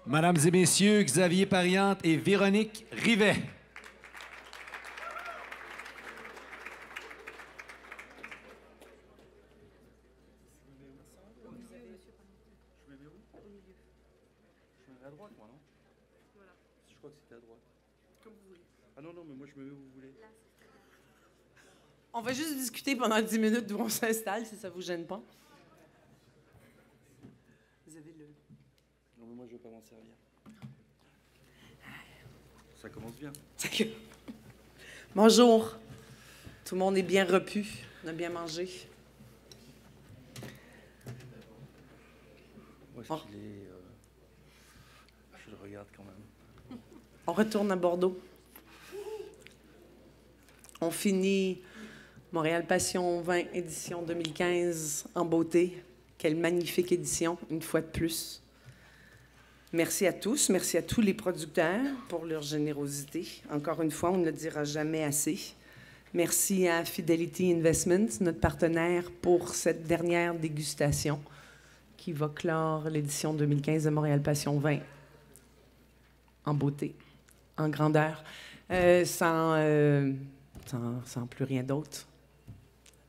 Mesdames et messieurs, Xavier Pariente et Véronique Rivet. À droite, moi, non? Voilà. Je crois que c'était à droite. Comme vous voulez. Ah non, non, mais moi je me mets où vous voulez. On va juste discuter pendant 10 minutes d'où on s'installe, si ça vous gêne pas. Vous avez le... Non, mais moi je vais pas m'en servir. Ça commence bien. Bonjour. Tout le monde est bien repu. On a bien mangé. Où est-ce qu'il est Je le regarde quand même. On retourne à Bordeaux. On finit Montréal Passion 20, édition 2015, en beauté. Quelle magnifique édition, une fois de plus. Merci à tous, merci à tous les producteurs pour leur générosité. Encore une fois, on ne le dira jamais assez. Merci à Fidelity Investments, notre partenaire, pour cette dernière dégustation qui va clore l'édition 2015 de Montréal Passion 20 en beauté, en grandeur, sans plus rien d'autre.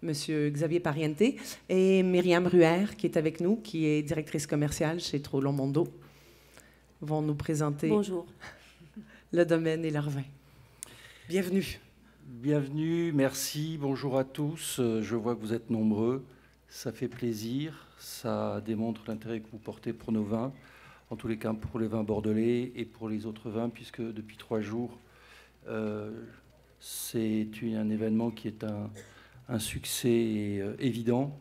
Monsieur Xavier Pariente et Myriam Ruher, qui est avec nous, qui est directrice commerciale chez Trollon Mondo, vont nous présenter Bonjour. Le domaine et leur vin. Bienvenue. Bienvenue, merci, bonjour à tous. Je vois que vous êtes nombreux. Ça fait plaisir, ça démontre l'intérêt que vous portez pour nos vins, en tous les cas pour les vins bordelais et pour les autres vins, puisque depuis 3 jours, c'est un événement qui est un succès évident.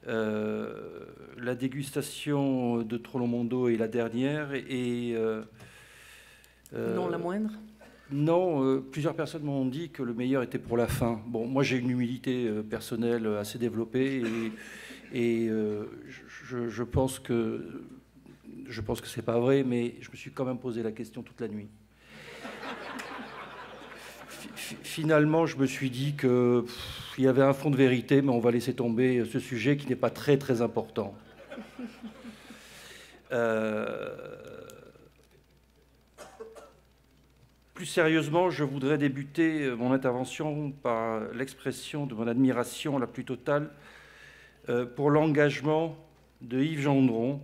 La dégustation de Trollon Mondo est la dernière et... non la moindre. Non, plusieurs personnes m'ont dit que le meilleur était pour la fin. Bon, moi j'ai une humilité personnelle assez développée et je pense que c'est pas vrai, mais je me suis quand même posé la question toute la nuit. Finalement, je me suis dit qu'il y avait un fond de vérité, mais on va laisser tomber ce sujet qui n'est pas très très important. Plus sérieusement, je voudrais débuter mon intervention par l'expression de mon admiration la plus totale pour l'engagement de Yves Gendron,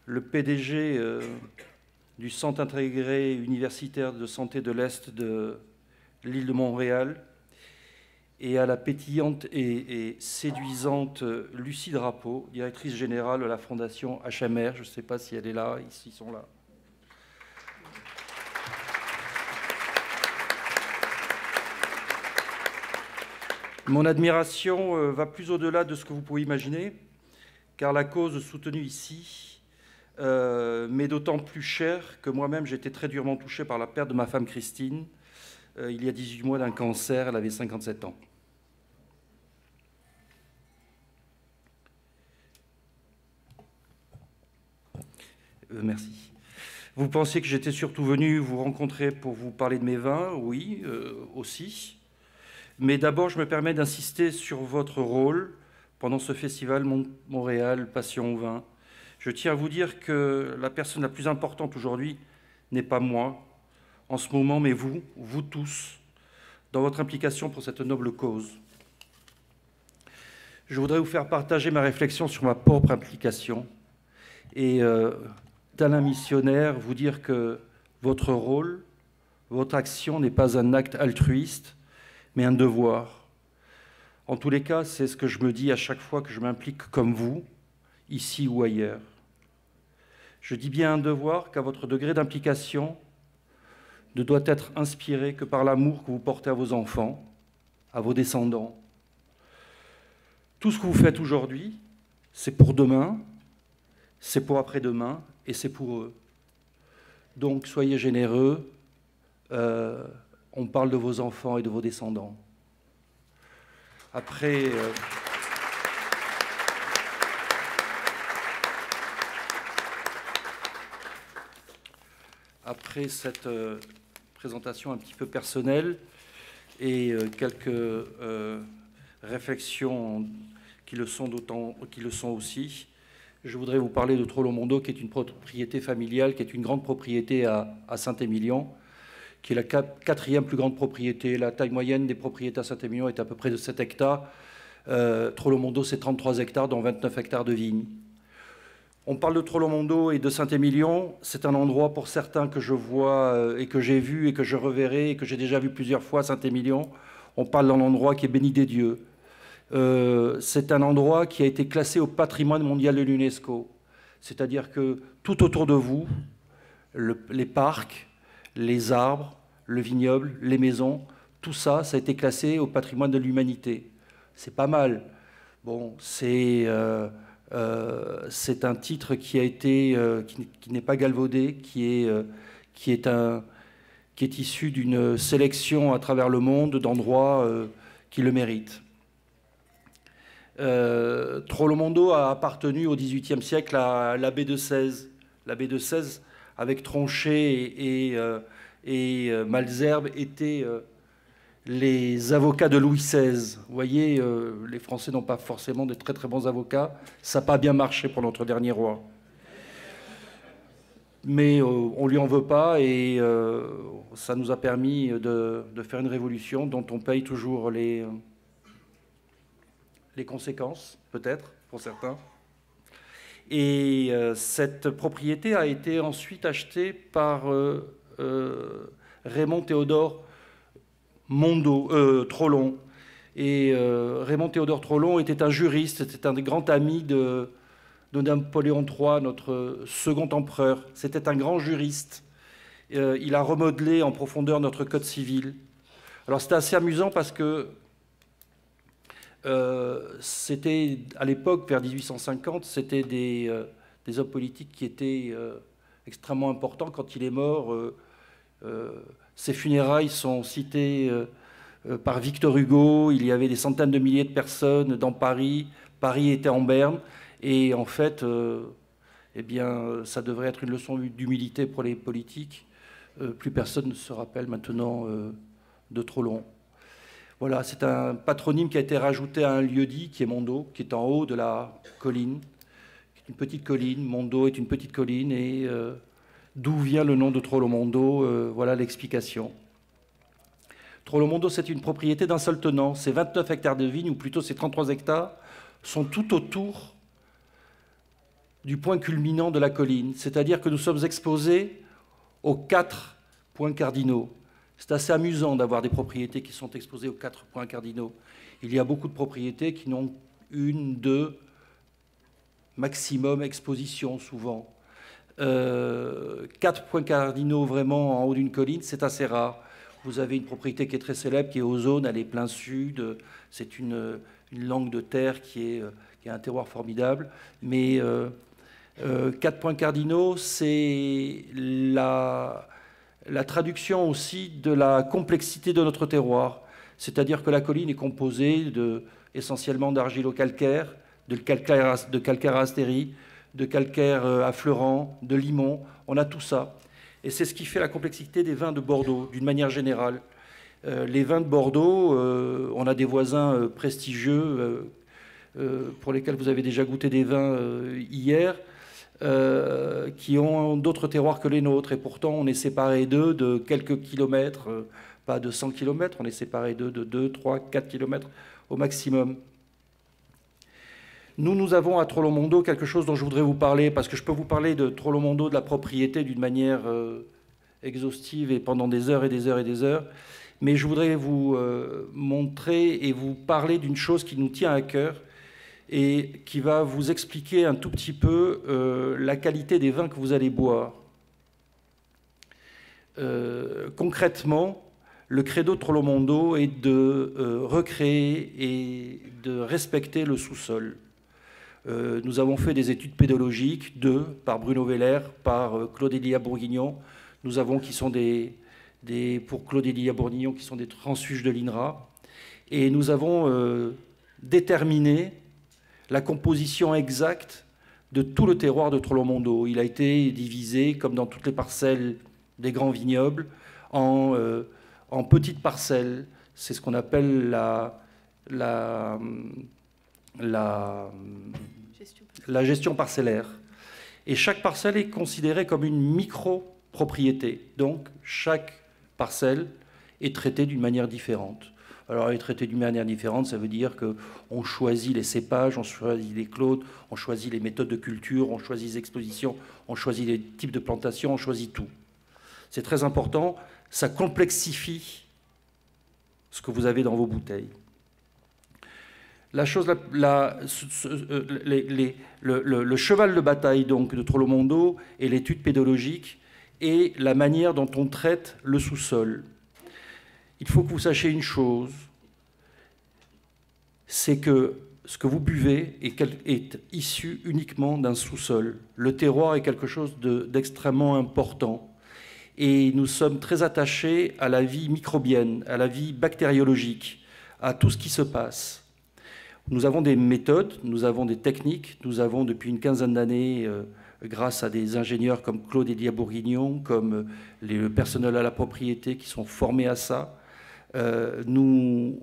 le PDG du Centre intégré universitaire de santé de l'Est de l'île de Montréal, et à la pétillante et séduisante Lucie Drapeau, directrice générale de la Fondation HMR. Je ne sais pas si elle est là, ils sont là. Mon admiration va plus au-delà de ce que vous pouvez imaginer, car la cause soutenue ici m'est d'autant plus chère que moi-même j'ai été très durement touché par la perte de ma femme Christine, il y a 18 mois d'un cancer, elle avait 57 ans. Merci. Vous pensiez que j'étais surtout venu vous rencontrer pour vous parler de mes vins? Oui, aussi. Mais d'abord, je me permets d'insister sur votre rôle pendant ce festival Montréal Passion Vin. Je tiens à vous dire que la personne la plus importante aujourd'hui n'est pas moi, en ce moment, mais vous tous, dans votre implication pour cette noble cause. Je voudrais vous faire partager ma réflexion sur ma propre implication et, tel un missionnaire, vous dire que votre rôle, votre action n'est pas un acte altruiste, mais un devoir. En tous les cas, c'est ce que je me dis à chaque fois que je m'implique comme vous, ici ou ailleurs. Je dis bien un devoir, car votre degré d'implication ne doit être inspiré que par l'amour que vous portez à vos enfants, à vos descendants. Tout ce que vous faites aujourd'hui, c'est pour demain, c'est pour après-demain, et c'est pour eux. Donc, soyez généreux. On parle de vos enfants et de vos descendants. Après cette présentation un petit peu personnelle et quelques réflexions qui le sont aussi, Je voudrais vous parler de Trollomondo, qui est une propriété familiale, qui est une grande propriété à Saint-Émilion, qui est la quatrième plus grande propriété. La taille moyenne des propriétés à Saint-Émilion est à peu près de 7 hectares. Trollomondo, c'est 33 hectares, dont 29 hectares de vignes. On parle de Trollomondo et de Saint-Émilion. C'est un endroit pour certains que je vois et que j'ai vu et que je reverrai et que j'ai déjà vu plusieurs fois à Saint-Émilion. On parle d'un endroit qui est béni des dieux. C'est un endroit qui a été classé au patrimoine mondial de l'UNESCO. C'est-à-dire que tout autour de vous, les parcs, les arbres, le vignoble, les maisons, tout ça, ça a été classé au patrimoine de l'humanité. C'est pas mal. Bon, c'est un titre qui a été, qui n'est pas galvaudé, qui est issu d'une sélection à travers le monde d'endroits qui le méritent. Trollomondo a appartenu au XVIIIe siècle à l'abbé de Sèze. L'abbé de Sèze, avec Tronchet et Malesherbes, étaient les avocats de Louis XVI. Vous voyez, les Français n'ont pas forcément de très très bons avocats. Ça n'a pas bien marché pour notre dernier roi. Mais on ne lui en veut pas et ça nous a permis de faire une révolution dont on paye toujours les conséquences, peut-être, pour certains. Et cette propriété a été ensuite achetée par Raymond Théodore Trollon. Et Raymond Théodore Trollon était un juriste, c'était un des grands amis de Napoléon III, notre second empereur. C'était un grand juriste. Il a remodelé en profondeur notre code civil. Alors c'était assez amusant parce que c'était, à l'époque, vers 1850, c'était des hommes politiques qui étaient extrêmement importants. Quand il est mort, ses funérailles sont citées par Victor Hugo. Il y avait des centaines de milliers de personnes dans Paris. Paris était en berne. Et en fait, eh bien, ça devrait être une leçon d'humilité pour les politiques. Plus personne ne se rappelle maintenant de Trollon. Voilà, c'est un patronyme qui a été rajouté à un lieu-dit qui est Mondo, qui est en haut de la colline, qui est une petite colline. Mondo est une petite colline et d'où vient le nom de Trollomondo, voilà l'explication. Trollomondo, c'est une propriété d'un seul tenant. Ces 29 hectares de vignes, ou plutôt ces 33 hectares, sont tout autour du point culminant de la colline. C'est-à-dire que nous sommes exposés aux 4 points cardinaux. C'est assez amusant d'avoir des propriétés qui sont exposées aux 4 points cardinaux. Il y a beaucoup de propriétés qui n'ont une, deux, maximum expositions souvent. 4 points cardinaux vraiment en haut d'une colline, c'est assez rare. Vous avez une propriété qui est très célèbre, qui est Ozone, elle est plein sud. C'est une langue de terre qui a un terroir formidable. Mais 4 points cardinaux, c'est la traduction aussi de la complexité de notre terroir. C'est-à-dire que la colline est composée essentiellement d'argilo-calcaire, de calcaire à astérie, de calcaire affleurant, de limon. On a tout ça. Et c'est ce qui fait la complexité des vins de Bordeaux, d'une manière générale. Les vins de Bordeaux, on a des voisins prestigieux pour lesquels vous avez déjà goûté des vins hier, qui ont d'autres terroirs que les nôtres. Et pourtant, on est séparés d'eux de quelques kilomètres, pas de 100 kilomètres, on est séparés d'eux de 2, 3, 4 kilomètres au maximum. Nous avons à Trollomondo quelque chose dont je voudrais vous parler, parce que je peux vous parler de Trollomondo, de la propriété, d'une manière exhaustive et pendant des heures et des heures et des heures. Mais je voudrais vous montrer et vous parler d'une chose qui nous tient à cœur et qui va vous expliquer un tout petit peu la qualité des vins que vous allez boire. Concrètement, le credo de Trollomondo est de recréer et de respecter le sous-sol. Nous avons fait des études pédologiques, 2 par Bruno Weller, par Claude Elia Bourguignon. Nous avons qui sont pour Claude Elia Bourguignon qui sont des transfuges de l'INRA. Et nous avons déterminé la composition exacte de tout le terroir de Trollomondo. Il a été divisé, comme dans toutes les parcelles des grands vignobles, en petites parcelles. C'est ce qu'on appelle la gestion parcellaire. Et chaque parcelle est considérée comme une micro-propriété. Donc, chaque parcelle est traitée d'une manière différente. Alors, elle est traitée d'une manière différente, ça veut dire qu'on choisit les cépages, on choisit les clones, on choisit les méthodes de culture, on choisit les expositions, on choisit les types de plantations, on choisit tout. C'est très important, ça complexifie ce que vous avez dans vos bouteilles. La chose, le cheval de bataille donc, de Trollomondo est l'étude pédologique et la manière dont on traite le sous-sol. Il faut que vous sachiez une chose, c'est que ce que vous buvez est issu uniquement d'un sous-sol. Le terroir est quelque chose d'extrêmement important. Et nous sommes très attachés à la vie microbienne, à la vie bactériologique, à tout ce qui se passe. Nous avons des méthodes, nous avons des techniques, nous avons depuis une quinzaine d'années, grâce à des ingénieurs comme Claude Elia Bourguignon, comme le personnel à la propriété qui sont formés à ça, nous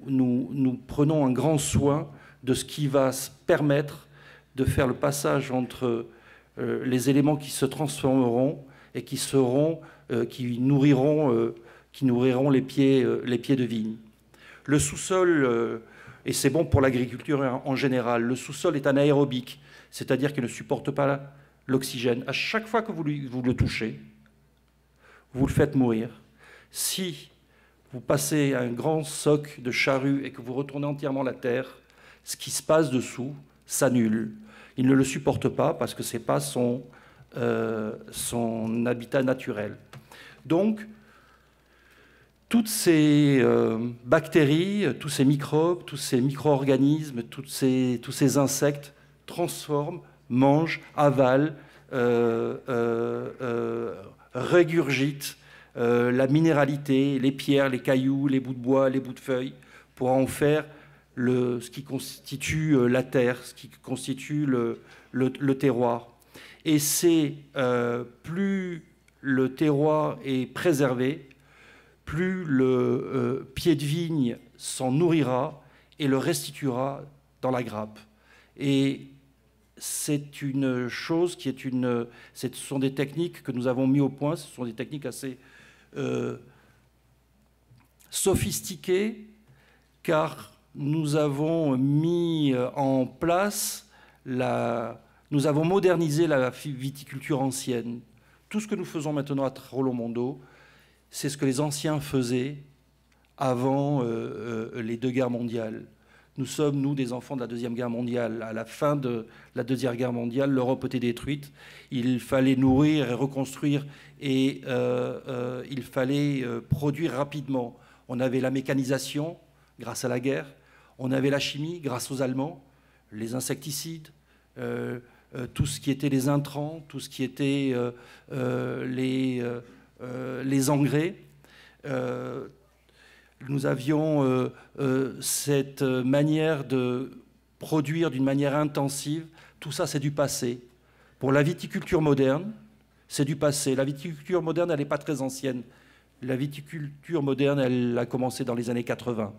prenons un grand soin de ce qui va se permettre de faire le passage entre les éléments qui se transformeront et qui nourriront les pieds de vigne. Le sous-sol, et c'est bon pour l'agriculture en général, le sous-sol est anaérobique, c'est-à-dire qu'il ne supporte pas l'oxygène. À chaque fois que vous le touchez, vous le faites mourir. Si vous passez un grand soc de charrue et que vous retournez entièrement la terre, ce qui se passe dessous s'annule. Il ne le supporte pas parce que ce n'est pas son habitat naturel. Donc, toutes ces bactéries, tous ces microbes, tous ces micro-organismes, tous ces insectes transforment, mangent, avalent, régurgitent la minéralité, les pierres, les cailloux, les bouts de bois, les bouts de feuilles, pour en faire ce qui constitue la terre, ce qui constitue le terroir. Et c'est plus le terroir est préservé, plus le pied de vigne s'en nourrira et le restituera dans la grappe. Et c'est une chose qui est ce sont des techniques que nous avons mis au point, ce sont des techniques assez sophistiquées, car nous avons mis en place, nous avons modernisé la viticulture ancienne. Tout ce que nous faisons maintenant à Trollomondo, c'est ce que les anciens faisaient avant les deux guerres mondiales. Nous sommes, nous, des enfants de la Deuxième Guerre mondiale. À la fin de la Deuxième Guerre mondiale, l'Europe était détruite. Il fallait nourrir et reconstruire et il fallait produire rapidement. On avait la mécanisation grâce à la guerre. On avait la chimie grâce aux Allemands, les insecticides, tout ce qui était les intrants, tout ce qui était les engrais. Nous avions cette manière de produire d'une manière intensive. Tout ça, c'est du passé. Pour la viticulture moderne, c'est du passé. La viticulture moderne, elle n'est pas très ancienne. La viticulture moderne, elle a commencé dans les années 80.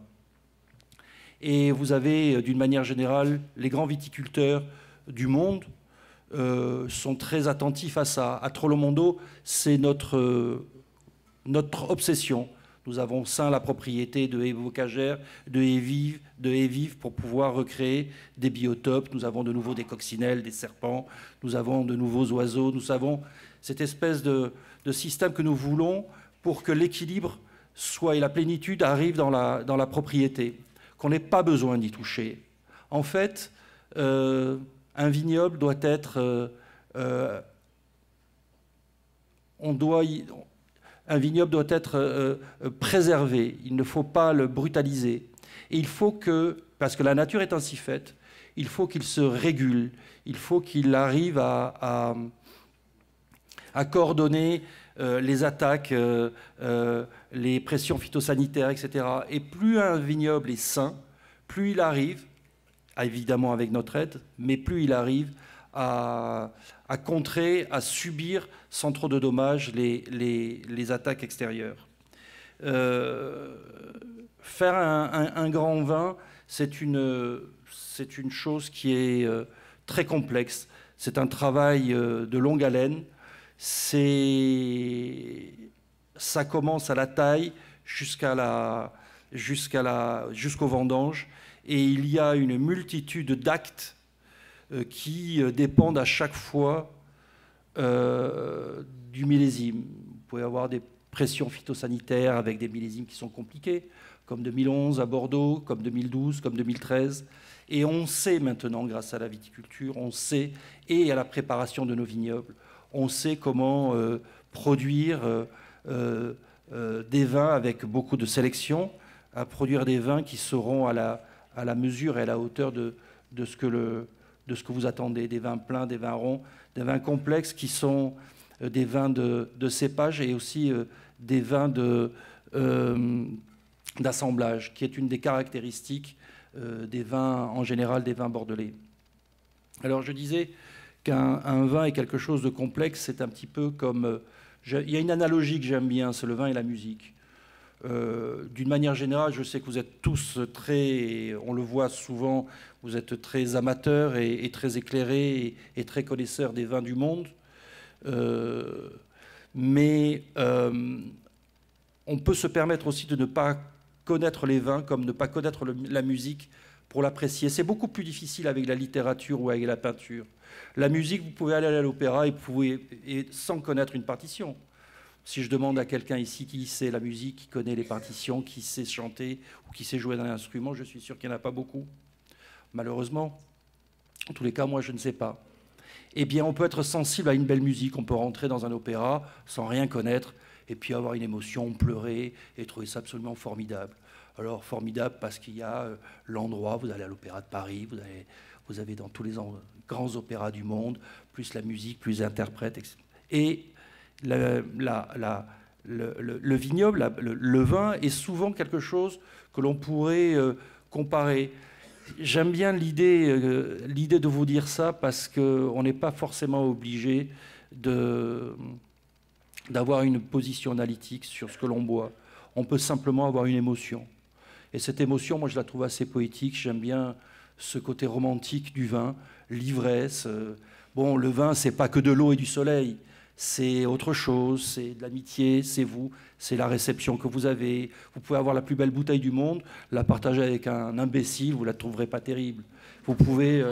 Et vous avez, d'une manière générale, les grands viticulteurs du monde sont très attentifs à ça. À Trollomondo, c'est notre obsession. Nous avons Saint la propriété de haies bocagères, de haies vives pour pouvoir recréer des biotopes. Nous avons de nouveau des coccinelles, des serpents, nous avons de nouveaux oiseaux. Nous avons cette espèce de système que nous voulons pour que l'équilibre soit et la plénitude arrive dans la propriété, qu'on n'ait pas besoin d'y toucher. En fait, un vignoble doit être... un vignoble doit être préservé, il ne faut pas le brutaliser. Et il faut parce que la nature est ainsi faite, il faut qu'il se régule, il faut qu'il arrive à coordonner les attaques, les pressions phytosanitaires, etc. Et plus un vignoble est sain, plus il arrive, évidemment avec notre aide, mais plus il arrive à contrer, à subir sans trop de dommages les attaques extérieures. Faire un grand vin, c'est une chose qui est très complexe. C'est un travail de longue haleine. Ça commence à la taille jusqu'au vendange. Et il y a une multitude d'actes qui dépendent à chaque fois du millésime. Vous pouvez avoir des pressions phytosanitaires avec des millésimes qui sont compliqués, comme 2011 à Bordeaux, comme 2012, comme 2013. Et on sait maintenant, grâce à la viticulture, on sait, et à la préparation de nos vignobles, on sait comment produire des vins avec beaucoup de sélection, à produire des vins qui seront à la mesure et à la hauteur de ce que vous attendez, des vins pleins, des vins ronds, des vins complexes qui sont des vins de cépage et aussi des vins d'assemblage, qui est une des caractéristiques des vins, en général, des vins bordelais. Alors je disais qu'un vin est quelque chose de complexe, c'est un petit peu comme... il y a une analogie que j'aime bien, c'est le vin et la musique. D'une manière générale, je sais que vous êtes tous très, on le voit souvent, vous êtes très amateurs et très éclairés et très connaisseurs des vins du monde. Mais on peut se permettre aussi de ne pas connaître les vins comme ne pas connaître la musique pour l'apprécier. C'est beaucoup plus difficile avec la littérature ou avec la peinture. La musique, vous pouvez aller à l'opéra et sans connaître une partition. Si je demande à quelqu'un ici qui sait la musique, qui connaît les partitions, qui sait chanter ou qui sait jouer d'un instrument, je suis sûr qu'il n'y en a pas beaucoup. Malheureusement, en tous les cas, moi, je ne sais pas. Eh bien, on peut être sensible à une belle musique, on peut rentrer dans un opéra sans rien connaître, et puis avoir une émotion, pleurer, et trouver ça absolument formidable. Alors, formidable parce qu'il y a l'endroit, vous allez à l'Opéra de Paris, vous avez dans tous les grands opéras du monde, plus la musique, plus les interprètes, etc. Et le vignoble, le vin, est souvent quelque chose que l'on pourrait comparer. J'aime bien l'idée de vous dire ça parce qu'on n'est pas forcément obligé d'avoir une position analytique sur ce que l'on boit. On peut simplement avoir une émotion. Et cette émotion, moi, je la trouve assez poétique. J'aime bien ce côté romantique du vin, l'ivresse. Bon, le vin, c'est pas que de l'eau et du soleil. C'est autre chose, c'est de l'amitié, c'est vous, c'est la réception que vous avez. Vous pouvez avoir la plus belle bouteille du monde, la partager avec un imbécile, vous ne la trouverez pas terrible. Vous pouvez...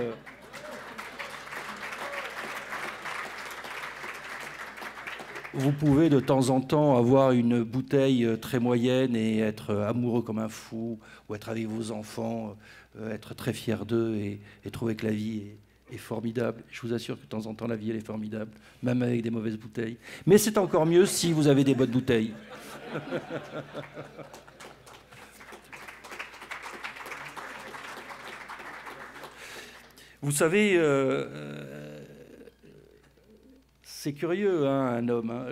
Vous pouvez de temps en temps avoir une bouteille très moyenne et être amoureux comme un fou, ou être avec vos enfants, être très fier d'eux et trouver que la vie est formidable. Je vous assure que de temps en temps, la vie, elle est formidable, même avec des mauvaises bouteilles. Mais c'est encore mieux si vous avez des bonnes bouteilles. Vous savez... c'est curieux, hein, un homme, hein,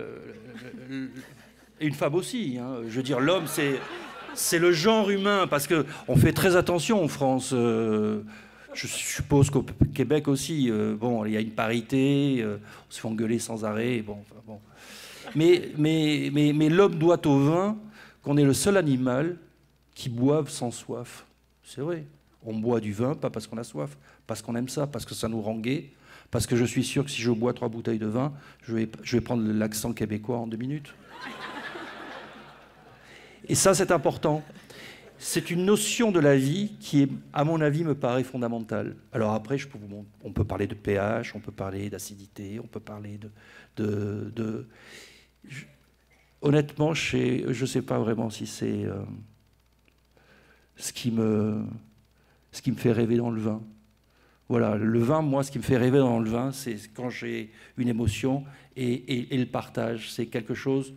et une femme aussi. Hein. Je veux dire, l'homme, c'est le genre humain, parce qu'on fait très attention en France. Je suppose qu'au Québec aussi, bon, il y a une parité, on se fait engueuler sans arrêt. Bon, enfin, bon. Mais l'homme doit au vin qu'on est le seul animal qui boive sans soif. C'est vrai. On boit du vin, pas parce qu'on a soif, parce qu'on aime ça, parce que ça nous rend gai. Parce que je suis sûr que si je bois 3 bouteilles de vin, je vais prendre l'accent québécois en 2 minutes. Et ça, c'est important. C'est une notion de la vie qui, à mon avis, me paraît fondamentale. Alors après, on peut parler de pH, on peut parler d'acidité, on peut parler honnêtement, je ne sais pas vraiment si c'est ce qui me fait rêver dans le vin. Voilà, le vin, moi, ce qui me fait rêver dans le vin, c'est quand j'ai une émotion et le partage. C'est quelque chose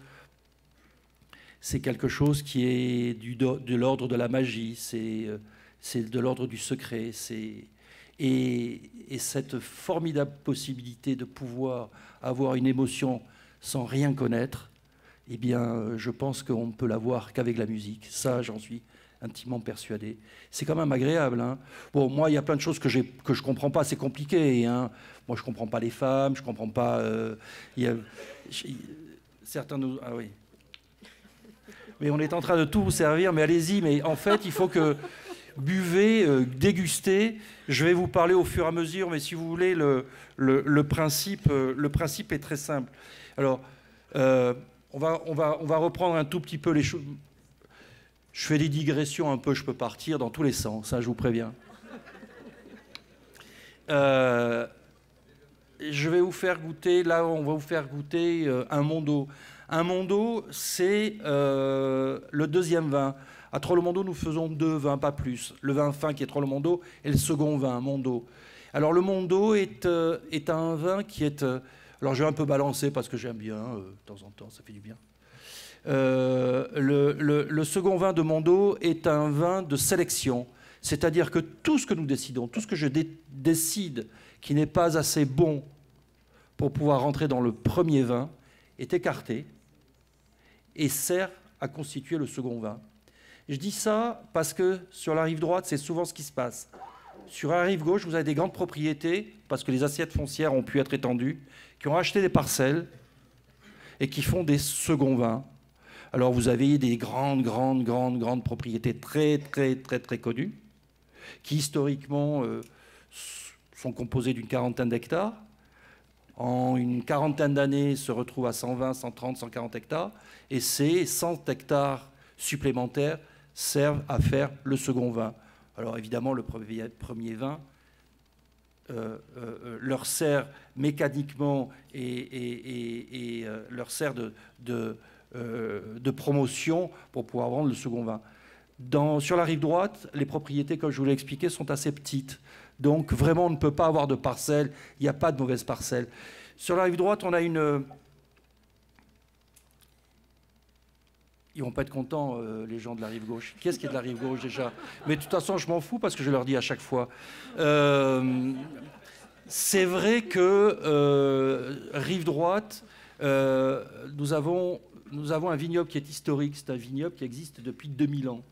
qui est de l'ordre de la magie, c'est de l'ordre du secret. Et cette formidable possibilité de pouvoir avoir une émotion sans rien connaître, eh bien, je pense qu'on ne peut l'avoir qu'avec la musique. Ça, j'en suis intimement persuadé. C'est quand même agréable. Hein. Bon, moi, il y a plein de choses que je ne comprends pas. C'est compliqué. Hein. Moi, je ne comprends pas les femmes. Je ne comprends pas... certains nous... Ah oui. Mais on est en train de tout vous servir. Mais allez-y. Mais en fait, il faut que buvez, dégustez. Je vais vous parler au fur et à mesure, mais si vous voulez, le principe est très simple. Alors, on va reprendre un tout petit peu les choses. Je fais des digressions un peu, je peux partir dans tous les sens, hein, je vous préviens. Je vais vous faire goûter, là on va vous faire goûter un Mondo. Un Mondo, c'est le deuxième vin. À Trolle-Mondo, nous faisons 2 vins, pas plus. Le vin fin qui est Trolle-Mondo et le second vin, Mondo. Alors le Mondo est un vin qui est... alors je vais un peu balancer parce que j'aime bien, de temps en temps, ça fait du bien. Le second vin de Mondo est un vin de sélection. C'est-à-dire que tout ce que nous décidons, tout ce que je décide qui n'est pas assez bon pour pouvoir rentrer dans le premier vin est écarté et sert à constituer le second vin. Je dis ça parce que sur la rive droite, c'est souvent ce qui se passe. Sur la rive gauche, vous avez des grandes propriétés, parce que les assiettes foncières ont pu être étendues, qui ont acheté des parcelles et qui font des seconds vins. Alors vous avez des grandes propriétés très connues, qui historiquement sont composées d'une quarantaine d'hectares. En une quarantaine d'années, se retrouvent à 120, 130, 140 hectares. Et ces 100 hectares supplémentaires servent à faire le second vin. Alors évidemment, le premier vin leur sert mécaniquement et leur sert de promotion pour pouvoir vendre le second vin. Sur la rive droite, les propriétés, comme je vous l'ai expliqué, sont assez petites. Donc vraiment, on ne peut pas avoir de parcelles. Il n'y a pas de mauvaises parcelles. Sur la rive droite, on a une... Ils ne vont pas être contents, les gens de la rive gauche. Qui est-ce qui est de la rive gauche déjà? Mais de toute façon, je m'en fous parce que je leur dis à chaque fois. C'est vrai que rive droite, nous avons un vignoble qui est historique. C'est un vignoble qui existe depuis 2000 ans.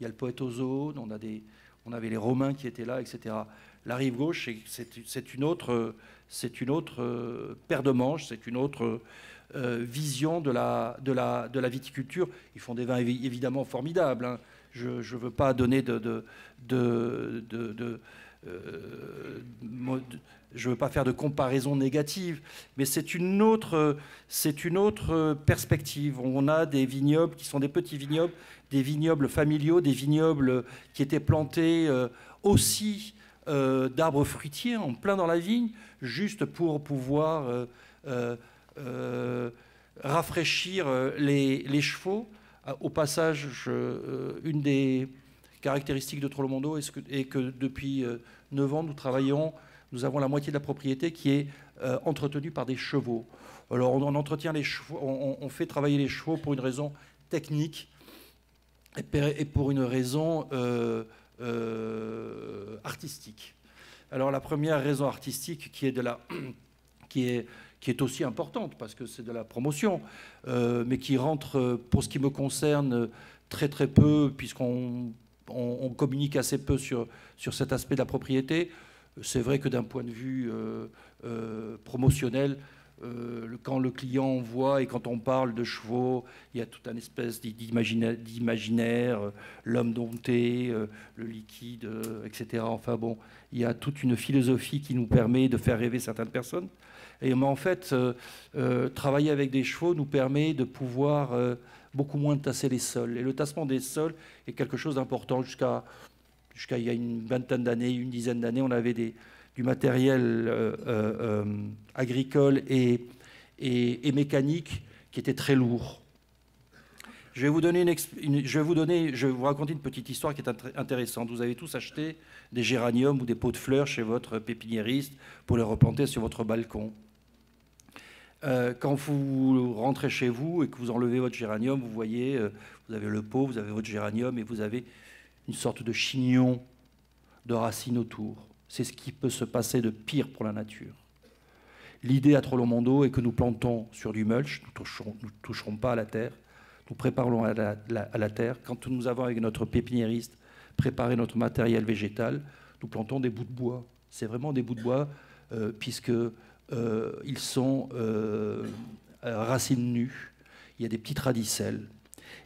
Il y a le poète ozone, on avait les Romains qui étaient là, etc. La rive gauche, c'est une autre paire de manches, c'est une autre vision de la viticulture. Ils font des vins évidemment formidables, hein. Je ne veux pas donner je veux pas faire de comparaison négative, mais c'est une autre perspective. On a des vignobles qui sont des petits vignobles, des vignobles familiaux, des vignobles qui étaient plantés aussi d'arbres fruitiers en plein dans la vigne, juste pour pouvoir rafraîchir les chevaux. Au passage, une des caractéristiques de Trolle-Mondo est que depuis 9 ans, nous avons la moitié de la propriété qui est entretenue par des chevaux. Alors on entretient les chevaux, on fait travailler les chevaux pour une raison technique et pour une raison artistique. Alors la première raison artistique qui est aussi importante parce que c'est de la promotion, mais qui rentre, pour ce qui me concerne, très peu, puisqu'on communique assez peu sur cet aspect de la propriété. C'est vrai que d'un point de vue promotionnel, quand le client voit et quand on parle de chevaux, il y a toute une espèce d'imaginaire, l'homme dompté, le liquide, etc. Enfin bon, il y a toute une philosophie qui nous permet de faire rêver certaines personnes. Et mais en fait, travailler avec des chevaux nous permet de pouvoir beaucoup moins tasser les sols. Et le tassement des sols est quelque chose d'important. Jusqu'à il y a une vingtaine d'années, une dizaine d'années, on avait du matériel agricole et mécanique qui était très lourd. Je vais vous raconter une petite histoire qui est intéressante. Vous avez tous acheté des géraniums ou des pots de fleurs chez votre pépiniériste pour les replanter sur votre balcon. Quand vous rentrez chez vous et que vous enlevez votre géranium, vous voyez, vous avez le pot, vous avez votre géranium et vous avez une sorte de chignon de racines autour. C'est ce qui peut se passer de pire pour la nature. L'idée à Trolle-Mondo est que nous plantons sur du mulch, nous ne toucherons pas à la terre, nous préparons à la terre. Quand nous avons avec notre pépiniériste préparé notre matériel végétal, nous plantons des bouts de bois. C'est vraiment des bouts de bois puisqu'ils sont racines nues. Il y a des petites radicelles.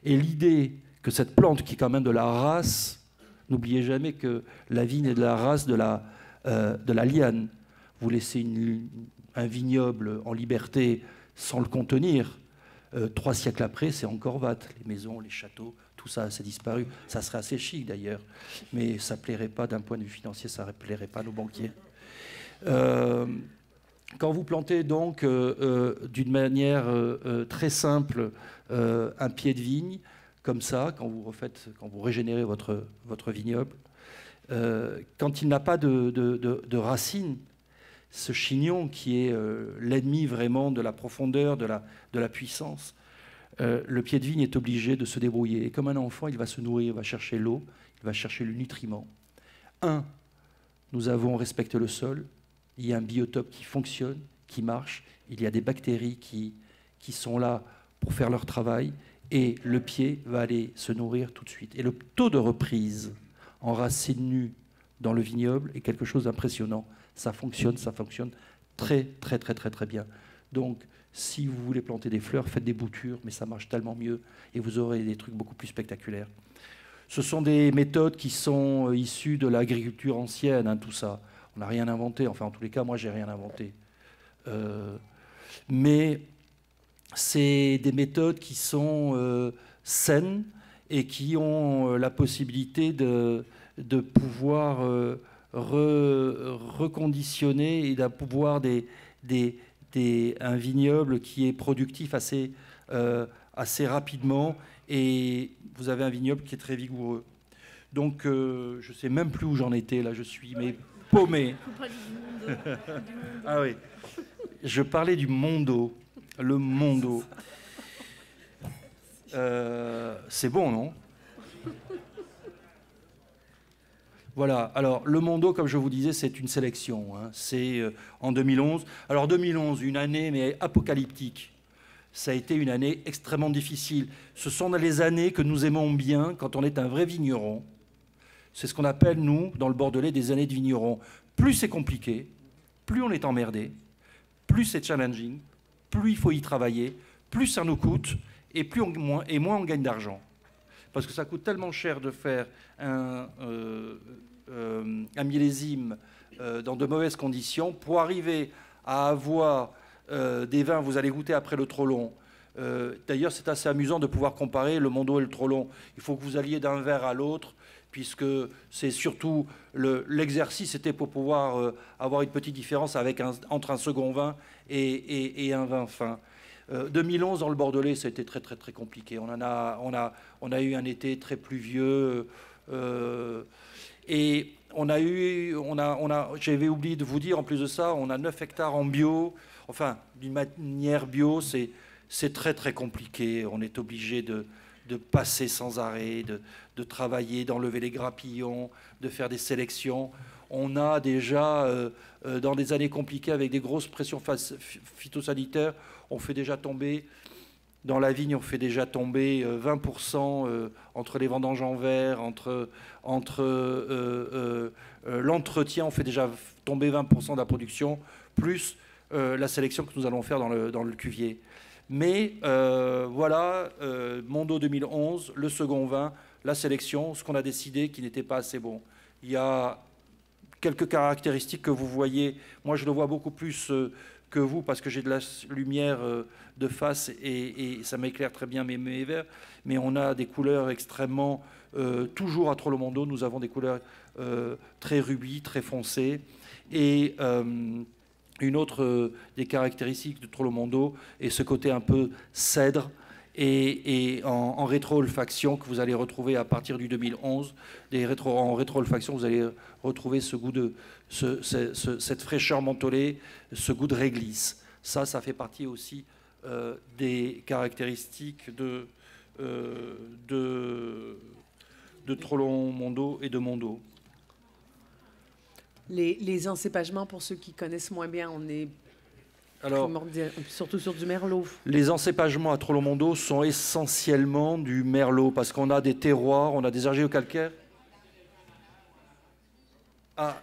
Et l'idée que cette plante, qui est quand même de la race N'oubliez jamais que la vigne est de la race de la liane. Vous laissez un vignoble en liberté sans le contenir. 3 siècles après, c'est encore vat. Les maisons, les châteaux, tout ça, c'est disparu. Ça serait assez chic d'ailleurs, mais ça ne plairait pas d'un point de vue financier, ça ne plairait pas à nos banquiers. Quand vous plantez donc d'une manière très simple un pied de vigne, comme ça, quand vous régénérez votre vignoble, quand il n'a pas de racines, ce chignon qui est l'ennemi vraiment de la profondeur, de la puissance, le pied de vigne est obligé de se débrouiller. Et comme un enfant, il va se nourrir, il va chercher l'eau, il va chercher le nutriment. Nous avons respecté le sol, il y a un biotope qui fonctionne, qui marche, il y a des bactéries qui sont là pour faire leur travail, et le pied va aller se nourrir tout de suite. Et le taux de reprise en racines nues dans le vignoble est quelque chose d'impressionnant. Ça fonctionne très, très, très, très, très bien. Donc, si vous voulez planter des fleurs, faites des boutures, mais ça marche tellement mieux, et vous aurez des trucs beaucoup plus spectaculaires. Ce sont des méthodes qui sont issues de l'agriculture ancienne, hein, tout ça. On n'a rien inventé, enfin en tous les cas, moi j'ai rien inventé. Mais c'est des méthodes qui sont saines et qui ont la possibilité de pouvoir reconditionner et de pouvoir un vignoble qui est productif assez rapidement, et vous avez un vignoble qui est très vigoureux. Donc je ne sais même plus où j'en étais, là je suis paumé. Ah oui, je parlais du mondo, le mondo. C'est bon, non? Voilà, alors le mondo, comme je vous disais, c'est une sélection, hein. C'est en 2011. Alors 2011, une année mais apocalyptique. Ça a été une année extrêmement difficile. Ce sont les années que nous aimons bien quand on est un vrai vigneron. C'est ce qu'on appelle, nous, dans le Bordelais, des années de vigneron. Plus c'est compliqué, plus on est emmerdé, plus c'est challenging, plus il faut y travailler, plus ça nous coûte, et moins on gagne d'argent. Parce que ça coûte tellement cher de faire un millésime dans de mauvaises conditions pour arriver à avoir des vins, vous allez goûter après le Trollon. D'ailleurs, c'est assez amusant de pouvoir comparer le Mondo et le Trollon. Il faut que vous alliez d'un verre à l'autre, puisque c'est surtout l'exercice était pour pouvoir avoir une petite différence entre un second vin et un vin fin. 2011 dans le Bordelais, ça a été très très très compliqué. On a eu un été très pluvieux et j'avais oublié de vous dire, en plus de ça, on a 9 hectares en bio. Enfin, d'une manière bio, c'est très très compliqué. On est obligé de passer sans arrêt, de travailler, d'enlever les grappillons, de faire des sélections. On a déjà, dans des années compliquées, avec des grosses pressions phytosanitaires, on fait déjà tomber, dans la vigne, on fait déjà tomber 20% entre les vendanges en verre, entre l'entretien, on fait déjà tomber 20% de la production, plus la sélection que nous allons faire dans le cuvier. Mais voilà, Mondo 2011, le second vin, la sélection, ce qu'on a décidé qui n'était pas assez bon. Il y a quelques caractéristiques que vous voyez. Moi, je le vois beaucoup plus que vous parce que j'ai de la lumière de face et ça m'éclaire très bien mes verres. Mais on a des couleurs extrêmement... toujours à Trollon Mondo, nous avons des couleurs très rubis, très foncées. Et... une autre des caractéristiques de Trollon Mondo est ce côté un peu cèdre et en rétro-olfaction que vous allez retrouver à partir du 2011. En rétro-olfaction, vous allez retrouver ce goût cette fraîcheur mentholée, ce goût de réglisse. Ça fait partie aussi des caractéristiques de Trollon Mondo et de Mondo. Les encépagements, pour ceux qui connaissent moins bien, on est surtout sur du merlot. Les encépagements à Trollon Mondo sont essentiellement du merlot, parce qu'on a des terroirs, on a des argilo-calcaires. Ah,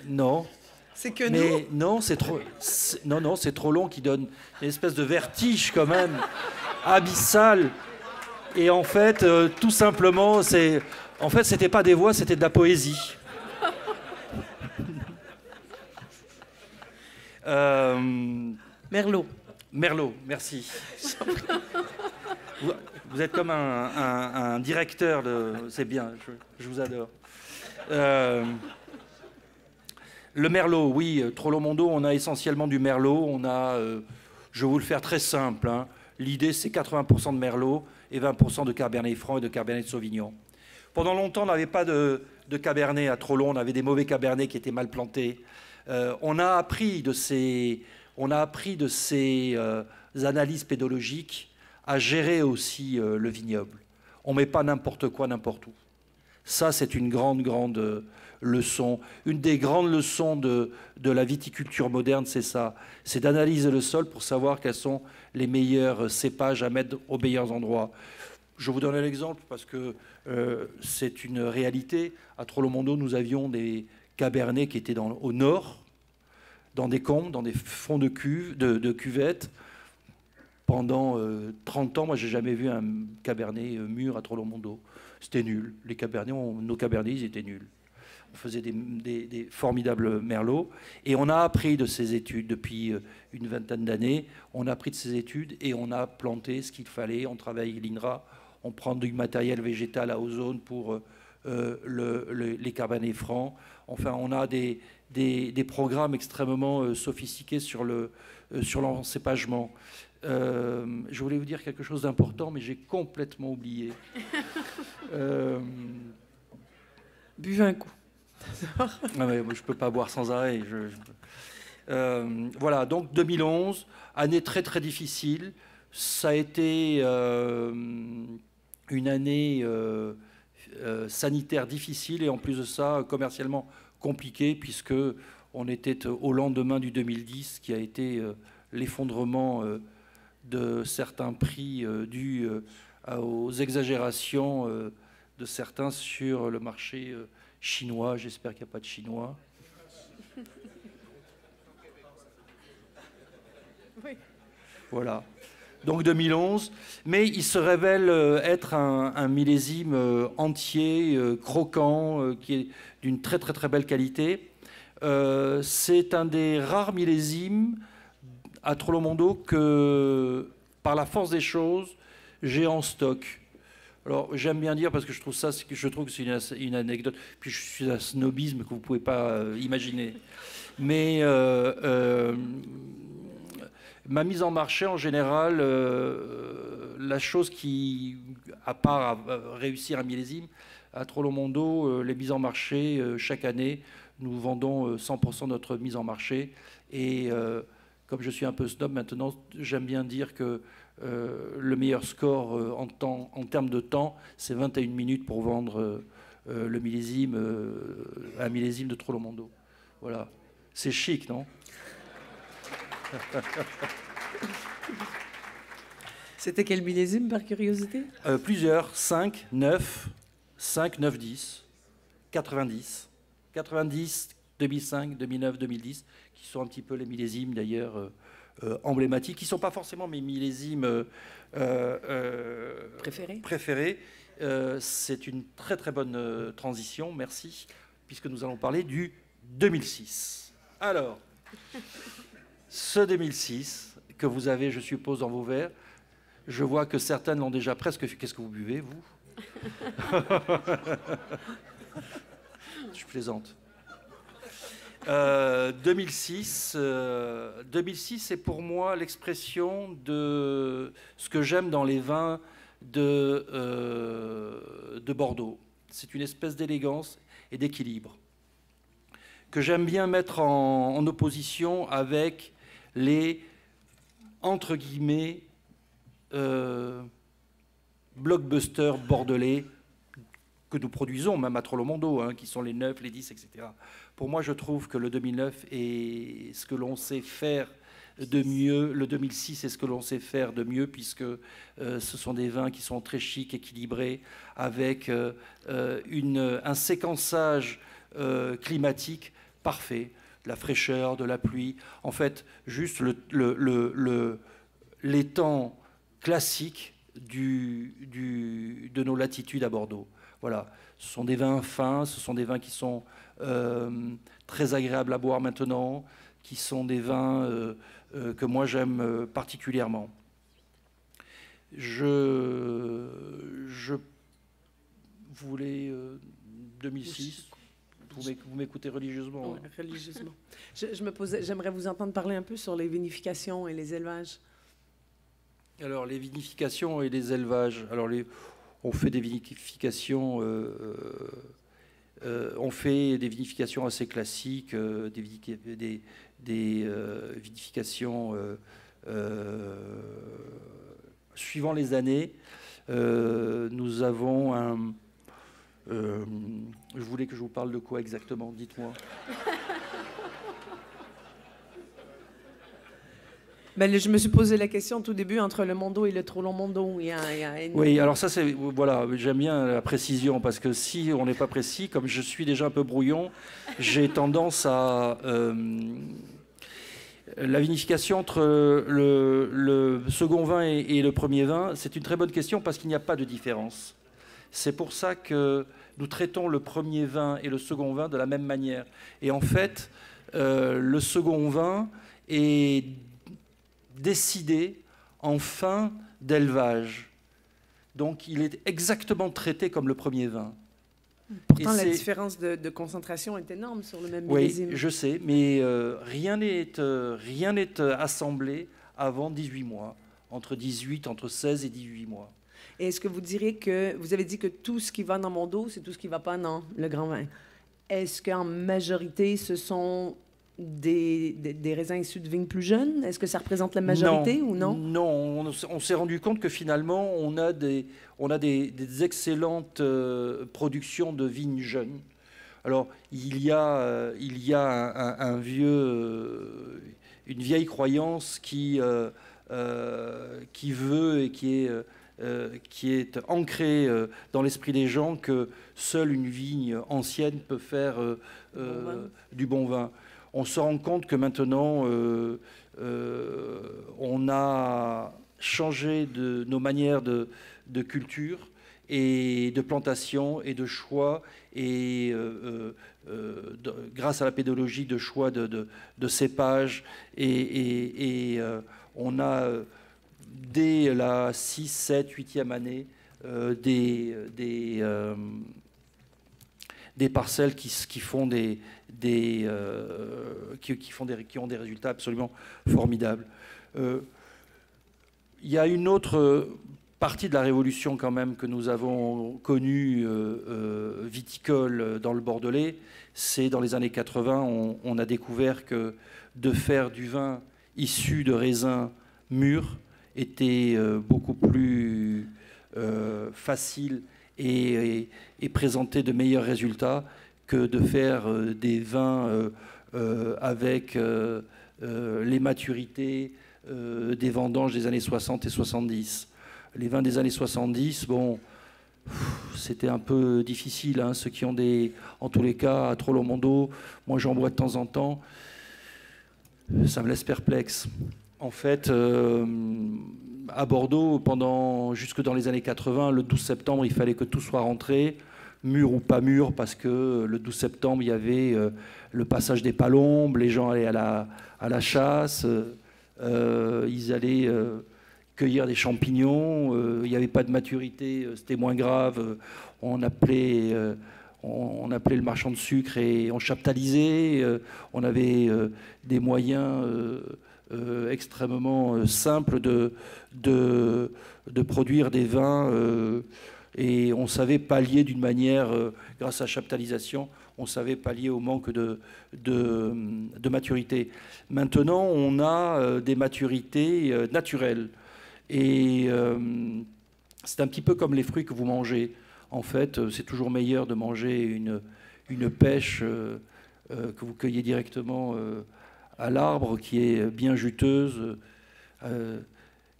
non. C'est que mais nous... Non, c'est trop long qui donne une espèce de vertige quand même, abyssal. Et en fait, tout simplement, c'était pas des voix, c'était de la poésie. Merlot. Merlot, merci. Vous êtes comme un directeur de... C'est bien, je vous adore. Le Merlot, oui, Trollonmondo, on a essentiellement du Merlot. On a, je vais vous le faire très simple, hein. L'idée, c'est 80% de Merlot et 20% de Cabernet Franc et de Cabernet Sauvignon. Pendant longtemps, on n'avait pas de Cabernet à Trollon. On avait des mauvais Cabernets qui étaient mal plantés. On a appris de ces analyses pédologiques à gérer aussi le vignoble. On ne met pas n'importe quoi n'importe où. Ça, c'est une grande leçon. Une des grandes leçons de la viticulture moderne, c'est ça. C'est d'analyser le sol pour savoir quels sont les meilleurs cépages à mettre aux meilleurs endroits. Je vous donne un exemple parce que c'est une réalité. À Trollonmondo, nous avions des cabernets qui étaient au nord, dans des combes, dans des fonds de cuvettes. Pendant 30 ans, moi, j'ai jamais vu un cabernet mûr à Trollonmondo. C'était nul. Nos cabernets, ils étaient nuls. On faisait des formidables merlots. Et on a appris de ces études depuis une vingtaine d'années. On a appris de ces études et on a planté ce qu'il fallait. On travaille avec l'INRA. On prend du matériel végétal à ozone pour les cabernets francs. Enfin, on a des programmes extrêmement sophistiqués sur l'encépagement. Je voulais vous dire quelque chose d'important, mais j'ai complètement oublié. Buvez un coup. Ah ouais, moi, je ne peux pas boire sans arrêt. Voilà, donc 2011, année très très difficile. Ça a été une année sanitaire difficile et en plus de ça, commercialement compliquée, puisque on était au lendemain du 2010, qui a été l'effondrement de certains prix dus aux exagérations de certains sur le marché chinois. J'espère qu'il n'y a pas de Chinois. Oui. Voilà. Donc 2011. Mais il se révèle être un millésime entier, croquant, qui est d'une très très très belle qualité. C'est un des rares millésimes à Trollonmondo que, par la force des choses, j'ai en stock. Alors, j'aime bien dire, parce que je trouve que c'est une anecdote, puis je suis un snobisme que vous ne pouvez pas imaginer. Mais ma mise en marché, en général, la chose qui, à part réussir un millésime, à Trollonmondo, les mises en marché, chaque année, nous vendons 100% de notre mise en marché. Et comme je suis un peu snob maintenant, j'aime bien dire que le meilleur score en termes de temps, c'est 21 minutes pour vendre un millésime de Trollonmondo. Voilà. C'est chic, non? C'était quel millésime, par curiosité? Plusieurs. 5, 9, 10, 90, 2005, 2009, 2010, qui sont un petit peu les millésimes, d'ailleurs, emblématiques, qui ne sont pas forcément mes millésimes préférés. C'est une très très bonne transition, merci, puisque nous allons parler du 2006. Alors, ce 2006 que vous avez, je suppose, dans vos verres, je vois que certains l'ont déjà presque fait. Qu'est-ce que vous buvez, vous? Je plaisante. 2006, c'est pour moi l'expression de ce que j'aime dans les vins de Bordeaux. C'est une espèce d'élégance et d'équilibre que j'aime bien mettre en opposition avec les, entre guillemets, blockbusters bordelais que nous produisons, même à Trollonmondo, hein, qui sont les 9, les 10, etc. Pour moi, je trouve que le 2009 est ce que l'on sait faire de mieux. Le 2006 est ce que l'on sait faire de mieux, puisque ce sont des vins qui sont très chics, équilibrés, avec un séquençage climatique parfait, de la fraîcheur, de la pluie. En fait, juste les temps classiques de nos latitudes à Bordeaux. Voilà, ce sont des vins fins, ce sont des vins qui sont très agréables à boire maintenant, qui sont des vins que moi j'aime particulièrement. Je voulais 2006. Vous m'écoutez religieusement. Oui, religieusement. J'aimerais vous entendre parler un peu sur les vinifications et les élevages. Alors, les vinifications et les élevages. Alors, on fait des vinifications. On fait des vinifications assez classiques, des vinifications suivant les années. Nous avons un. Je voulais que je vous parle de quoi exactement? Dites-moi. Ben, je me suis posé la question au tout début entre le Mondo et le Trop-Long Mondo. Oui, alors ça, c'est voilà, j'aime bien la précision parce que si on n'est pas précis, comme je suis déjà un peu brouillon, j'ai tendance à la vinification entre le second vin et le premier vin. C'est une très bonne question parce qu'il n'y a pas de différence. C'est pour ça que nous traitons le premier vin et le second vin de la même manière. Et en fait, le second vin est décidé en fin d'élevage. Donc, il est exactement traité comme le premier vin. Pourtant, la différence de concentration est énorme sur le même millésime. Oui, je sais, mais rien n'est assemblé avant 18 mois, entre 16 et 18 mois. Et est-ce que vous diriez que, vous avez dit que tout ce qui va dans mon dos, c'est tout ce qui ne va pas dans le grand vin. Est-ce qu'en majorité, ce sont des raisins issus de vignes plus jeunes? Est-ce que ça représente la majorité ou non? Non, on s'est rendu compte que finalement, on a des excellentes productions de vignes jeunes. Alors, il y a une vieille croyance qui veut et qui est ancrée dans l'esprit des gens que seule une vigne ancienne peut faire du bon vin. On se rend compte que maintenant, on a changé nos manières de culture et de plantation et de choix, et grâce à la pédologie de choix de cépages, et on a, dès la 6, 7, 8e année, des parcelles qui ont des résultats absolument formidables. Il y a une autre partie de la révolution quand même que nous avons connue viticole dans le Bordelais. C'est dans les années 80, on a découvert que de faire du vin issu de raisins mûrs était beaucoup plus facile et présenter de meilleurs résultats que de faire des vins avec les maturités des vendanges des années 60 et 70. Les vins des années 70, bon, c'était un peu difficile, hein, ceux qui ont en tous les cas, à Trop-Long Mondo, moi j'en bois de temps en temps, ça me laisse perplexe. En fait, à Bordeaux, jusque dans les années 80, le 12 septembre, il fallait que tout soit rentré, mûr ou pas mûr, parce que le 12 septembre, il y avait le passage des palombes, les gens allaient à la chasse, ils allaient cueillir des champignons, il n'y avait pas de maturité, c'était moins grave, on appelait le marchand de sucre et on chaptalisait, on avait des moyens extrêmement simples de produire des vins, et on savait pallier d'une manière, grâce à la chaptalisation, on savait pallier au manque de maturité. Maintenant, on a des maturités naturelles. Et c'est un petit peu comme les fruits que vous mangez. En fait, c'est toujours meilleur de manger une pêche que vous cueillez directement à l'arbre, qui est bien juteuse,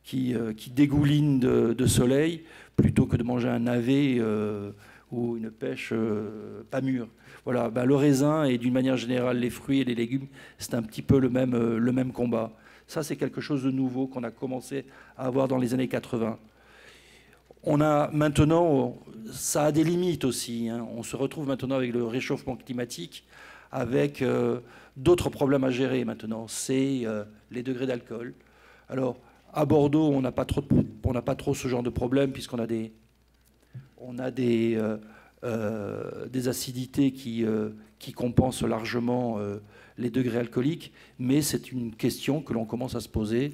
qui dégouline de soleil, plutôt que de manger un navet ou une pêche pas mûre. Voilà, ben, le raisin et d'une manière générale les fruits et les légumes, c'est un petit peu le même combat. Ça, c'est quelque chose de nouveau qu'on a commencé à avoir dans les années 80. On a maintenant, ça a des limites aussi, hein. On se retrouve maintenant avec le réchauffement climatique, avec d'autres problèmes à gérer maintenant. C'est les degrés d'alcool. Alors, à Bordeaux, on n'a pas trop ce genre de problème, puisqu'on a des acidités qui compensent largement les degrés alcooliques, mais c'est une question que l'on commence à se poser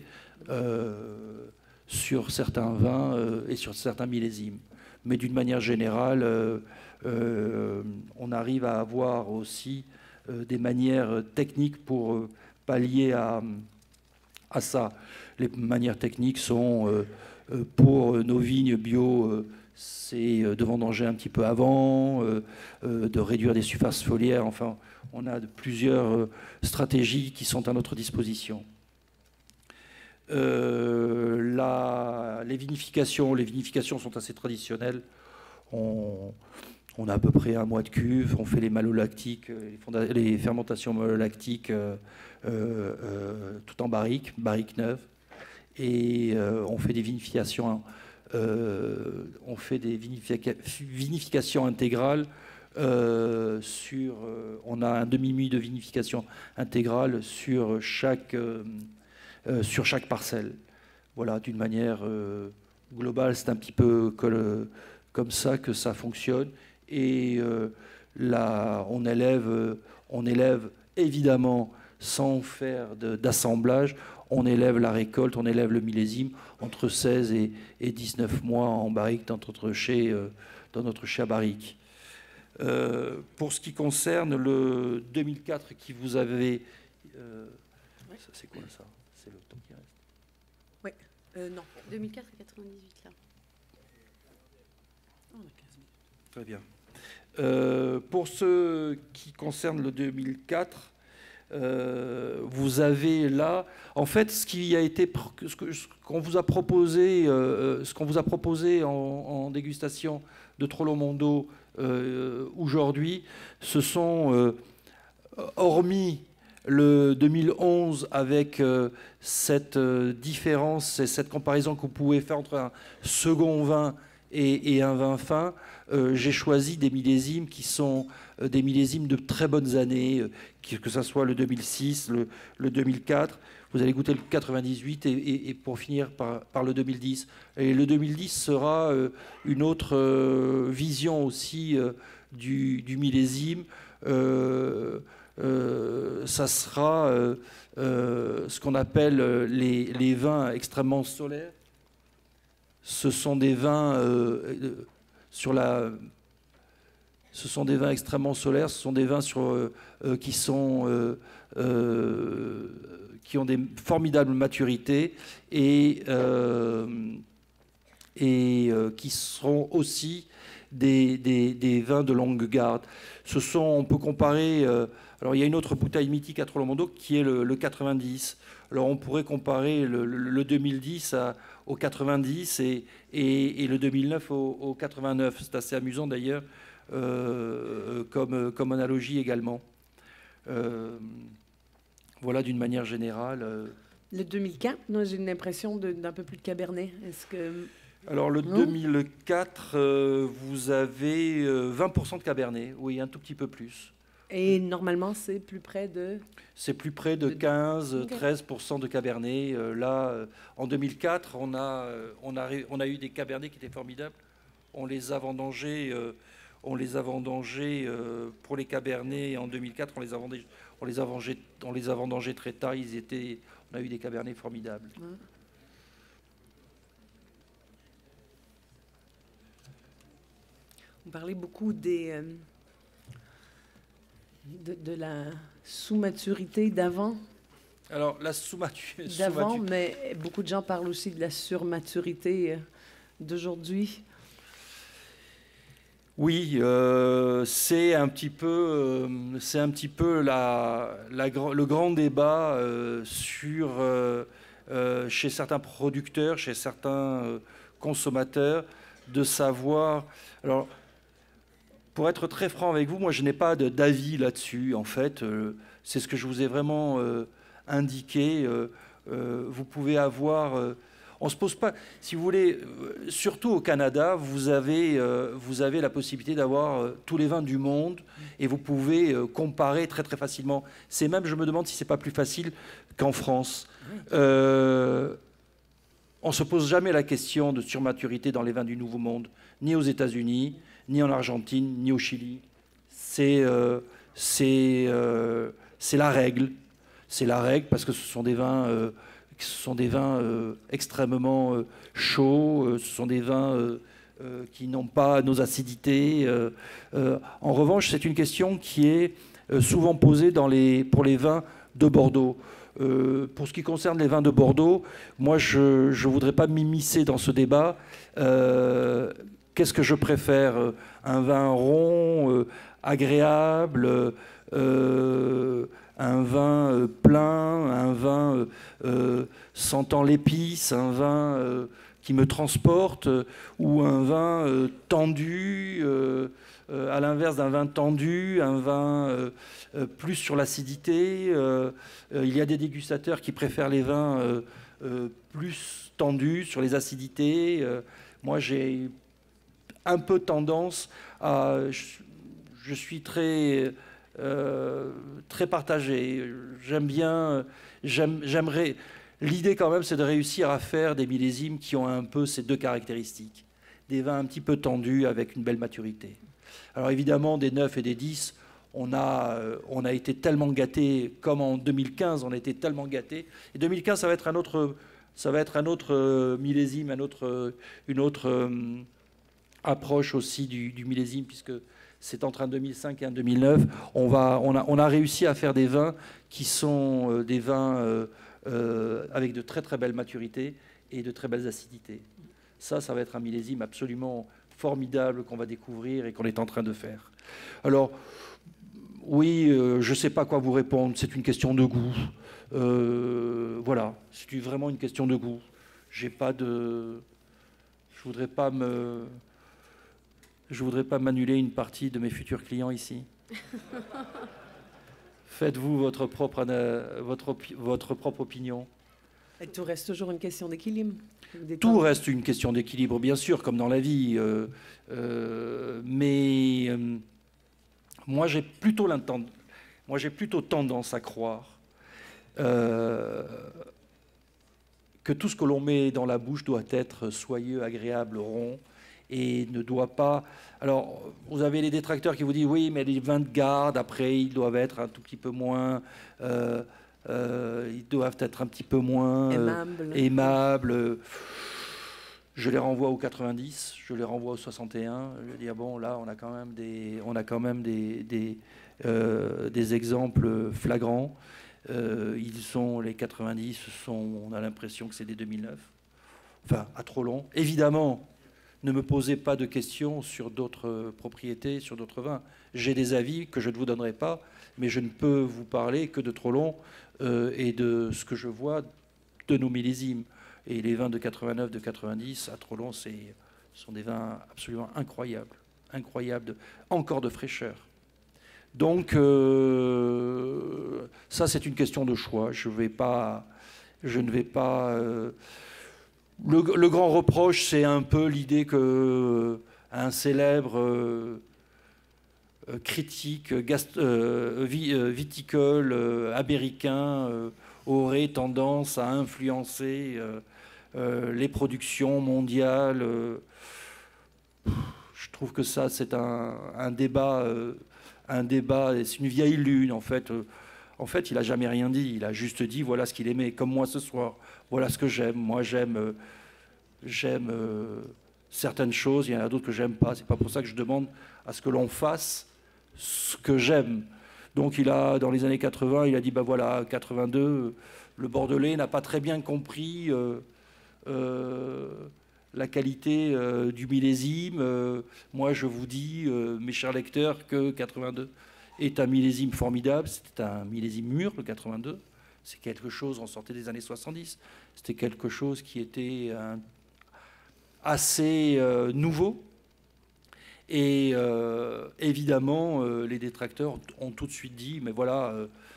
sur certains vins et sur certains millésimes. Mais d'une manière générale, on arrive à avoir aussi des manières techniques pour pallier à ça. Les manières techniques sont, pour nos vignes bio, c'est de vendanger un petit peu avant, de réduire des surfaces foliaires. Enfin, on a plusieurs stratégies qui sont à notre disposition. Les vinifications sont assez traditionnelles. On a à peu près un mois de cuve, on fait les malolactiques, les fermentations malolactiques tout en barrique neuve, et on fait des vinifications, vinifications intégrales. On a un demi-muit de vinification intégrale sur chaque parcelle. Voilà, d'une manière globale, c'est un petit peu comme ça que ça fonctionne. Et là, on élève évidemment sans faire d'assemblage, on élève la récolte, on élève le millésime entre 16 et 19 mois en barrique dans notre chai à barrique. Pour ce qui concerne le 2004 qui vous avez... ça, c'est quoi ça? C'est le temps qui reste? Oui, non. 2004 et 98, là. On a 15 minutes. Très bien. Pour ce qui concerne le 2004, vous avez là, en fait, ce qu'on vous a proposé, en dégustation de Trollomondo aujourd'hui, ce sont, hormis le 2011 avec cette différence et cette comparaison que vous pouvez faire entre un second vin et un vin fin, j'ai choisi des millésimes qui sont des millésimes de très bonnes années, que ce soit le 2006, le 2004. Vous allez goûter le 98 et pour finir par le 2010. Et le 2010 sera une autre vision aussi du millésime. Ça sera ce qu'on appelle les vins extrêmement solaires. Ce sont des vins ce sont des vins extrêmement solaires. Ce sont des vins qui ont des formidables maturités et qui seront aussi des vins de longue garde. On peut comparer. Alors, il y a une autre bouteille mythique à Trollomondo qui est le 90. Alors, on pourrait comparer le 2010 au 90 et le 2009 au 89. C'est assez amusant d'ailleurs comme analogie également. Voilà, d'une manière générale. Le 2004, moi, j'ai une impression d'un peu plus de Cabernet. Est-ce que... Alors, le 2004, vous avez 20% de Cabernet. Oui, un tout petit peu plus. Et normalement, c'est plus près de... C'est plus près de 15-13% de Cabernet. Là, en 2004, on a eu des Cabernets qui étaient formidables. On les a vendangés pour les Cabernets en 2004. On les a vendangés très tard. On a eu des Cabernets formidables. Ouais. On parlait beaucoup de la sous-maturité d'avant. Alors, la sous-maturité... D'avant, mais beaucoup de gens parlent aussi de la surmaturité d'aujourd'hui. Oui, c'est un petit peu le grand débat chez certains producteurs, chez certains consommateurs, de savoir... Alors, pour être très franc avec vous, moi, je n'ai pas d'avis là-dessus. En fait, c'est ce que je vous ai vraiment indiqué. Vous pouvez avoir... On se pose pas, si vous voulez, surtout au Canada, vous avez la possibilité d'avoir tous les vins du monde et vous pouvez comparer très très facilement. C'est même, je me demande si c'est pas plus facile qu'en France. On se pose jamais la question de surmaturité dans les vins du Nouveau Monde, ni aux États-Unis, ni en Argentine, ni au Chili. C'est la règle. C'est la règle parce que ce sont des vins extrêmement chauds, ce sont des vins qui n'ont pas nos acidités. En revanche, c'est une question qui est souvent posée pour les vins de Bordeaux. Pour ce qui concerne les vins de Bordeaux, moi, je ne voudrais pas m'immiscer dans ce débat. Qu'est-ce que je préfère? Un vin rond, agréable, un vin plein, un vin sentant l'épice, un vin qui me transporte, ou un vin tendu, à l'inverse d'un vin tendu, un vin plus sur l'acidité. Il y a des dégustateurs qui préfèrent les vins plus tendus sur les acidités. Moi, j'ai un peu tendance à... Je suis très partagé. J'aimerais... L'idée quand même, c'est de réussir à faire des millésimes qui ont un peu ces deux caractéristiques. Des vins un petit peu tendus avec une belle maturité. Alors évidemment, des 9 et des 10, on a été tellement gâtés, comme en 2015, on a été tellement gâtés. Et 2015, ça va être un autre millésime, une autre approche aussi du millésime, puisque c'est entre un 2005 et un 2009. On a réussi à faire des vins qui sont des vins avec de très très belles maturités et de très belles acidités. Ça va être un millésime absolument formidable qu'on va découvrir et qu'on est en train de faire. Alors, oui, je ne sais pas quoi vous répondre, c'est une question de goût. Voilà, c'est vraiment une question de goût. Je voudrais pas m'annuler une partie de mes futurs clients ici. Faites-vous votre propre opinion. Et tout reste toujours une question d'équilibre. Tout reste une question d'équilibre, bien sûr, comme dans la vie. Mais moi, j'ai plutôt tendance à croire que tout ce que l'on met dans la bouche doit être soyeux, agréable, rond, et ne doit pas... Alors, vous avez les détracteurs qui vous disent, oui, mais les vins de garde, après, ils doivent être un tout petit peu moins... ils doivent être un petit peu moins aimables. Je les renvoie aux 90, je les renvoie aux 61. Je dis, ah bon, là, on a quand même des exemples flagrants. Les 90, on a l'impression que c'est des 2009. Enfin, à trop long. Évidemment, ne me posez pas de questions sur d'autres propriétés, sur d'autres vins. J'ai des avis que je ne vous donnerai pas, mais je ne peux vous parler que de trop long et de ce que je vois de nos millésimes. Et les vins de 89, de 90, à trop long, ce sont des vins absolument incroyables, encore de fraîcheur. Donc, ça, c'est une question de choix. Je ne vais pas... Le grand reproche, c'est un peu l'idée qu'un célèbre critique viticole américain aurait tendance à influencer les productions mondiales. Je trouve que ça, c'est un débat, c'est une vieille lune, en fait. En fait, il n'a jamais rien dit. Il a juste dit, voilà ce qu'il aimait, comme moi ce soir. Voilà ce que j'aime. Moi, j'aime certaines choses. Il y en a d'autres que j'aime pas. C'est pas pour ça que je demande à ce que l'on fasse ce que j'aime. Donc, dans les années 80, il a dit, bah voilà, 82, le Bordelais n'a pas très bien compris la qualité du millésime. Moi, je vous dis, mes chers lecteurs, que 82 est un millésime formidable. C'était un millésime mûr, le 82. C'est quelque chose, on sortait des années 70. C'était quelque chose qui était assez nouveau. Et évidemment, les détracteurs ont tout de suite dit, mais voilà,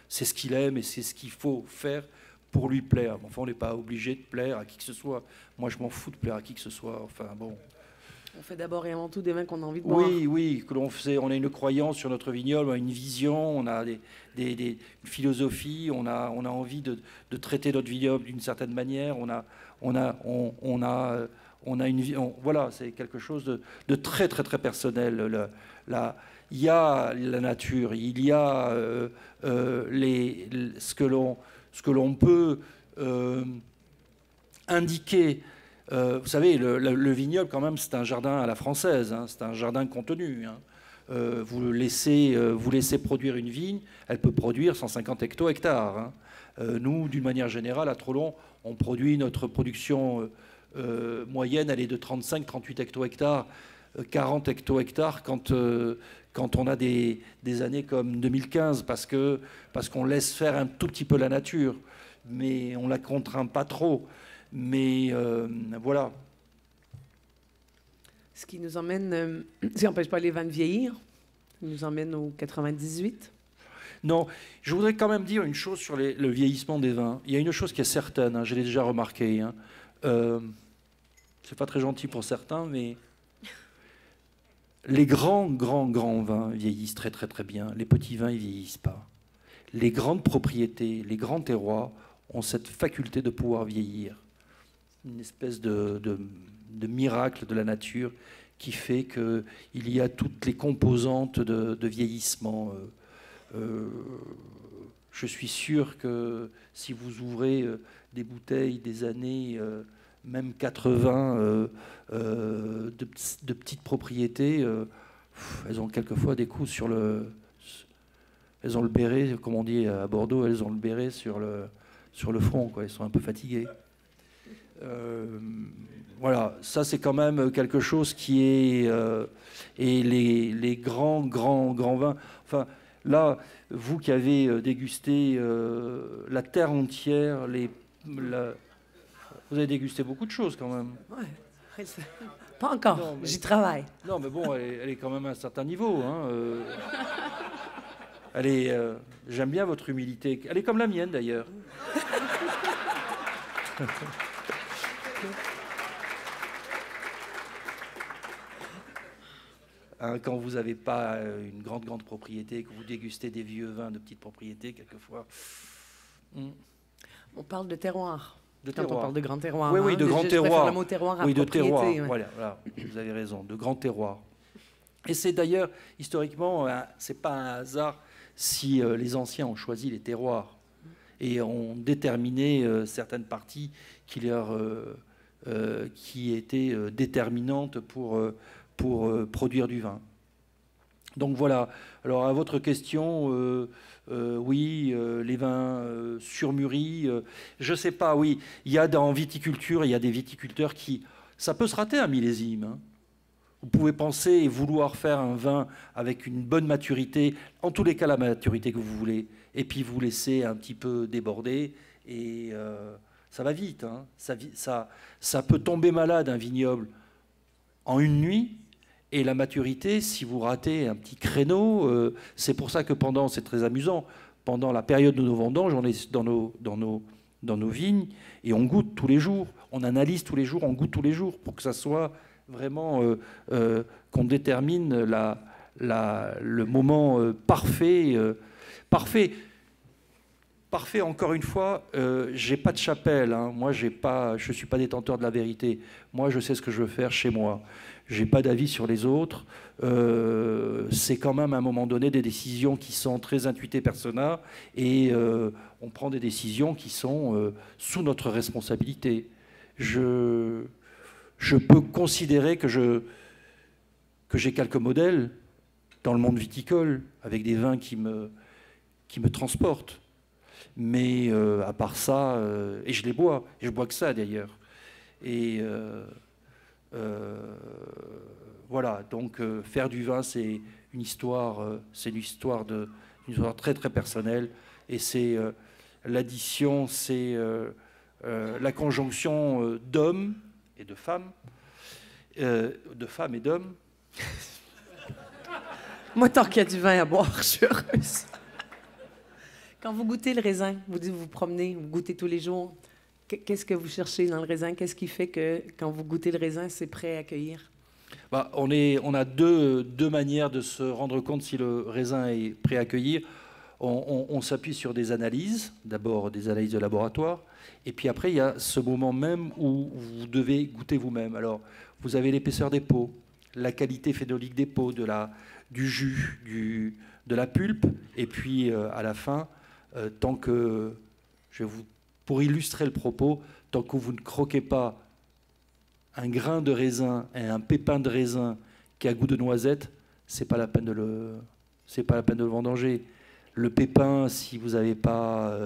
c'est ce qu'il aime et c'est ce qu'il faut faire pour lui plaire. Enfin, on n'est pas obligé de plaire à qui que ce soit. Moi, je m'en fous de plaire à qui que ce soit. Enfin, bon. On fait d'abord et avant tout des vins qu'on a envie de boire. Oui, oui, que on a une croyance sur notre vignoble, on a une vision, on a une philosophie, on a envie de traiter notre vignoble d'une certaine manière, voilà, c'est quelque chose de très, très, très personnel. Il y a la nature, il y a ce que l'on peut indiquer. Vous savez, le vignoble, quand même, c'est un jardin à la française, hein, c'est un jardin contenu. Hein. Vous laissez produire une vigne, elle peut produire 150 hecto-hectares. Hein. Nous, d'une manière générale, à Trollon, on produit notre production moyenne, elle est de 35-38 hecto-hectares, 40 hecto-hectares quand on a des années comme 2015, parce qu'on laisse faire un tout petit peu la nature, mais on ne la contraint pas trop. Mais voilà. Ce qui nous emmène, ça n'empêche pas les vins de vieillir, ça nous emmène au 98. Non, je voudrais quand même dire une chose sur le vieillissement des vins. Il y a une chose qui est certaine, hein, je l'ai déjà remarqué. Hein. C'est pas très gentil pour certains, mais les grands vins vieillissent très très très bien. Les petits vins, ils vieillissent pas. Les grandes propriétés, les grands terroirs ont cette faculté de pouvoir vieillir. Une espèce de miracle de la nature qui fait qu'il y a toutes les composantes de vieillissement. Je suis sûr que si vous ouvrez des bouteilles des années même 80 de petites propriétés, elles ont quelquefois des coups sur le... Elles ont le béret, comme on dit à Bordeaux, elles ont le béret sur le front, quoi. Elles sont un peu fatiguées. Voilà, ça c'est quand même quelque chose qui est... et les grands vins... Enfin, là, vous qui avez dégusté la terre entière, vous avez dégusté beaucoup de choses quand même. Ouais, pas encore, j'y travaille. Non, mais bon, elle est quand même à un certain niveau. Hein, j'aime bien votre humilité. Elle est comme la mienne d'ailleurs. Hein, quand vous n'avez pas une grande propriété, que vous dégustez des vieux vins de petites propriétés, quelquefois. On parle de terroir. Quand on parle de grand terroir. Oui, de grand terroir. Je préfère le mot terroir à oui, de propriété. terroir. Ouais. Voilà, vous avez raison, de grand terroir. Et c'est d'ailleurs, historiquement, c'est pas un hasard si les anciens ont choisi les terroirs et ont déterminé certaines parties qui étaient déterminantes pour produire du vin. Donc voilà. Alors à votre question, oui, les vins surmûris, je sais pas, oui. Il y a dans viticulture, il y a des viticulteurs qui... Ça peut se rater un millésime. Hein. Vous pouvez penser et vouloir faire un vin avec une bonne maturité, en tous les cas la maturité que vous voulez, et puis vous laissez un petit peu déborder, et ça va vite. Hein. Ça peut tomber malade un vignoble en une nuit. Et la maturité, si vous ratez un petit créneau, c'est pour ça que c'est très amusant, pendant la période de nos vendanges, on est dans nos vignes et on goûte tous les jours, on analyse tous les jours, on goûte tous les jours pour que ça soit vraiment qu'on détermine le moment parfait. Parfait, encore une fois, j'ai pas de chapelle. Hein. Moi, je suis pas détenteur de la vérité. Moi, je sais ce que je veux faire chez moi. J'ai pas d'avis sur les autres. C'est quand même à un moment donné des décisions qui sont très intuitées persona et on prend des décisions qui sont sous notre responsabilité. Je peux considérer que j'ai quelques modèles dans le monde viticole avec des vins qui me transportent. Mais à part ça, et je les bois, et je bois que ça d'ailleurs. Et voilà, donc faire du vin, c'est une histoire très très personnelle. Et c'est l'addition, c'est la conjonction d'hommes et de femmes et d'hommes. Moi, tant qu'il y a du vin à boire, je suis heureuse. Quand vous goûtez le raisin, vous dites vous vous promenez, vous goûtez tous les jours. Qu'est-ce que vous cherchez dans le raisin? Qu'est-ce qui fait que quand vous goûtez le raisin, c'est prêt à accueillir? Bah, on a deux manières de se rendre compte si le raisin est prêt à accueillir. On s'appuie sur des analyses, d'abord des analyses de laboratoire, et puis après il y a ce moment même où vous devez goûter vous-même. Alors vous avez l'épaisseur des peaux, la qualité phénolique des peaux, du jus, de la pulpe, et puis à la fin, pour illustrer le propos, tant que vous ne croquez pas un grain de raisin et un pépin de raisin qui a goût de noisette, c'est pas la peine de le vendanger. Le pépin, si vous n'avez pas,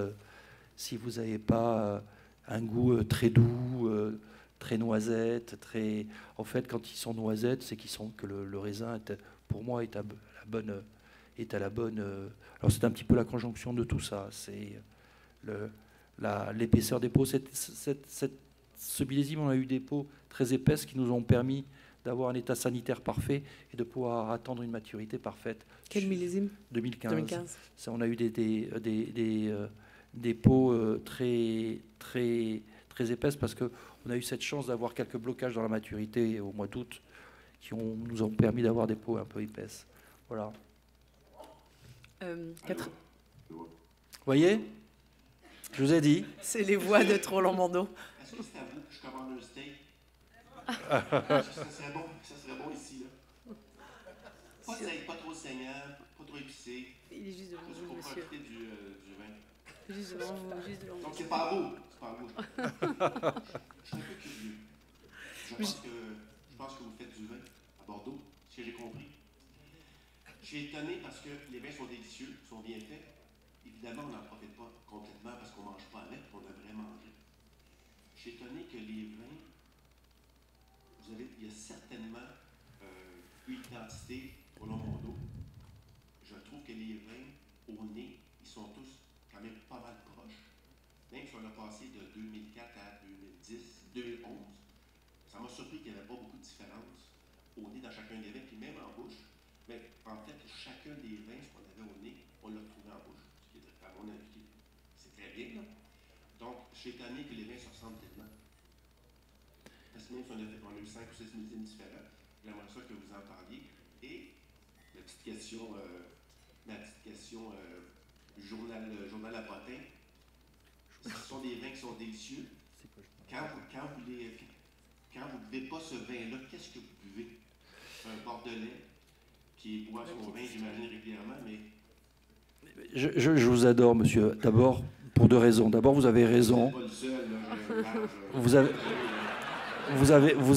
un goût très doux, très noisette, en fait, quand ils sont noisettes, c'est que le raisin, pour moi, est à la bonne. Alors c'est un petit peu la conjonction de tout ça. C'est l'épaisseur des peaux. Ce millésime, on a eu des peaux très épaisses qui nous ont permis d'avoir un état sanitaire parfait et de pouvoir attendre une maturité parfaite. Quel millésime? 2015. Ça, on a eu des peaux très épaisses parce qu'on a eu cette chance d'avoir quelques blocages dans la maturité au mois d'août qui nous ont permis d'avoir des peaux un peu épaisses. Voilà. Vous voyez? Je vous ai dit. C'est les voix de Trollon-Mondo. Est-ce que c'est à vous que je commande un steak? Ça serait bon ici, là. Pas trop saignant, pas trop épicé. Il est juste devant Juste vous, pour monsieur. profiter du vin. Juste devant vous, juste devant Donc vous. c'est pas à vous. Je suis un peu curieux. Je pense que vous faites du vin à Bordeaux, ce que j'ai compris. Je suis étonné parce que les vins sont délicieux, sont bien faits. Évidemment, on n'en profite pas complètement parce qu'on ne mange pas avec, on devrait manger. Je suis étonné que les vins, il y a certainement une identité au long Mondo. Je trouve que les vins, au nez, ils sont tous quand même pas mal proches. Même si on a passé de 2004 à 2010, 2011, ça m'a surpris qu'il n'y avait pas beaucoup de différence au nez dans chacun des vins, puis même en bouche. Mais en fait, chacun des vins, ce qu'on avait au nez, on l'a retrouvé en bouche. Ce qui est, à mon avis, c'est très bien. Là. Donc, je suis étonné que les vins se ressemblent tellement. Parce que même si on a eu 5 ou 6 millésimes différents, j'aimerais ça que vous en parliez. Et ma petite question journal à potin, ce sont des vins qui sont délicieux. Quand vous ne buvez pas ce vin-là, qu'est-ce que vous buvez? Un bordelais qui boit son vin, j'imagine, régulièrement, mais... Je vous adore, monsieur. D'abord, pour deux raisons. D'abord, vous avez raison. Vous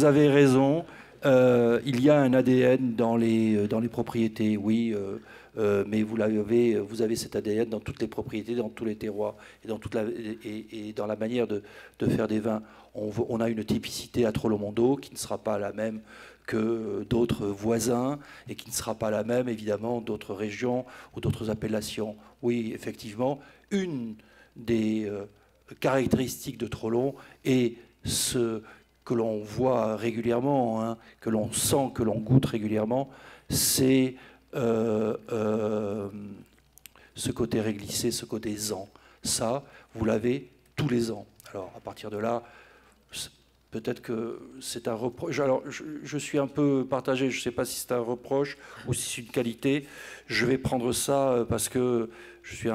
avez raison. Il y a un ADN dans les propriétés, oui, mais vous avez cet ADN dans toutes les propriétés, dans tous les terroirs et dans la manière de faire des vins. On a une typicité à Trollon-Mondo qui ne sera pas la même que d'autres voisins et qui ne sera pas la même, évidemment, d'autres régions ou d'autres appellations. Oui, effectivement, une des caractéristiques de Trollon est ce que l'on voit régulièrement, hein, que l'on sent, que l'on goûte régulièrement, c'est ce côté réglissé, ce côté zan. Ça, vous l'avez tous les ans. Alors, à partir de là, peut-être que c'est un reproche. Alors, je suis un peu partagé. Je ne sais pas si c'est un reproche ou si c'est une qualité. Je vais prendre ça parce que je suis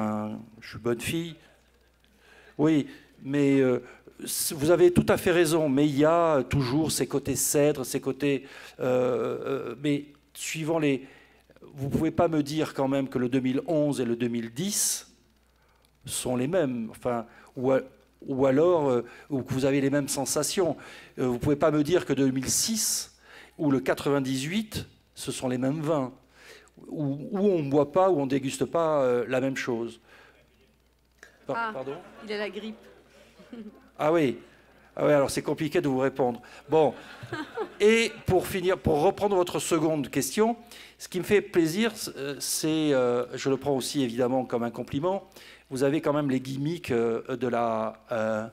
bonne fille. Oui, mais vous avez tout à fait raison. Mais il y a toujours ces côtés cèdre, ces côtés. Mais suivant les. Vous ne pouvez pas me dire quand même que le 2011 et le 2010 sont les mêmes. Enfin, ou alors ou que vous avez les mêmes sensations. Vous ne pouvez pas me dire que 2006 ou le 98, ce sont les mêmes vins, où on ne boit pas, où on ne déguste pas la même chose. Pardon ? Il a la grippe. Ah oui, alors c'est compliqué de vous répondre. Bon, et pour finir, pour reprendre votre seconde question, ce qui me fait plaisir, c'est, je le prends aussi évidemment comme un compliment, vous avez quand même les gimmicks de la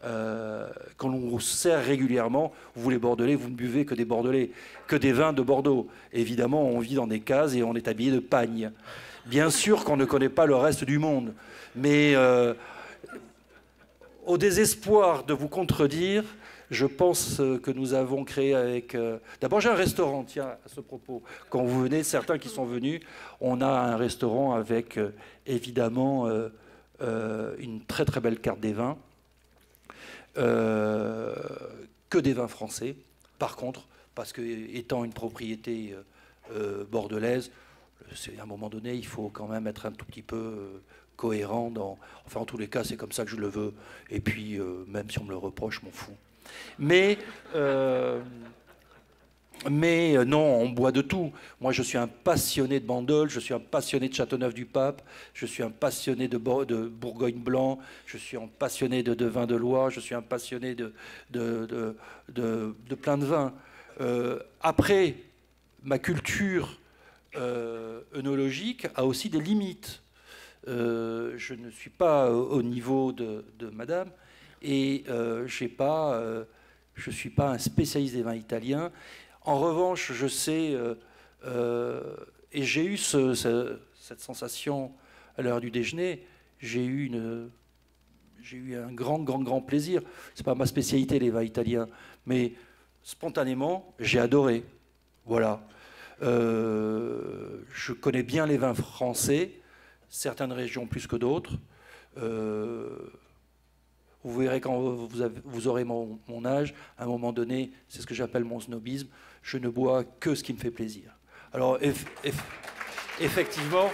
quand on vous sert régulièrement, vous les Bordelais, vous ne buvez que des Bordelais, que des vins de Bordeaux. Évidemment, on vit dans des cases et on est habillé de pagne. Bien sûr qu'on ne connaît pas le reste du monde, mais au désespoir de vous contredire, je pense que nous avons créé avec... D'abord, j'ai un restaurant, tiens, à ce propos. Quand vous venez, certains qui sont venus, on a un restaurant avec, évidemment, une très très belle carte des vins. Que des vins français. Par contre, parce que étant une propriété bordelaise, à un moment donné, il faut quand même être un tout petit peu cohérent. Enfin, en tous les cas, c'est comme ça que je le veux. Et puis, même si on me le reproche, je m'en fous. Mais non, on boit de tout. Moi, je suis un passionné de Bandol, je suis un passionné de Châteauneuf-du-Pape, je suis un passionné de Bourgogne blanc, je suis un passionné de vin de Loire, je suis un passionné de plein de vins. Après, ma culture œnologique a aussi des limites. Je ne suis pas au niveau de madame et je ne suis pas un spécialiste des vins italiens. En revanche, je sais, et j'ai eu cette sensation à l'heure du déjeuner, j'ai eu un grand plaisir. Ce n'est pas ma spécialité, les vins italiens, mais spontanément, j'ai adoré. Voilà. Je connais bien les vins français, certaines régions plus que d'autres. Vous verrez quand vous aurez mon âge, à un moment donné, c'est ce que j'appelle mon snobisme, je ne bois que ce qui me fait plaisir. Alors, effectivement,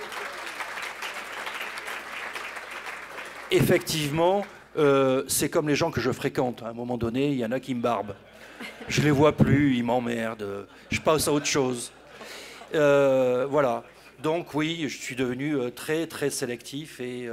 c'est comme les gens que je fréquente. À un moment donné, il y en a qui me barbent. Je ne les vois plus, ils m'emmerdent. Je passe à autre chose. Voilà. Donc oui, je suis devenu très, très sélectif et...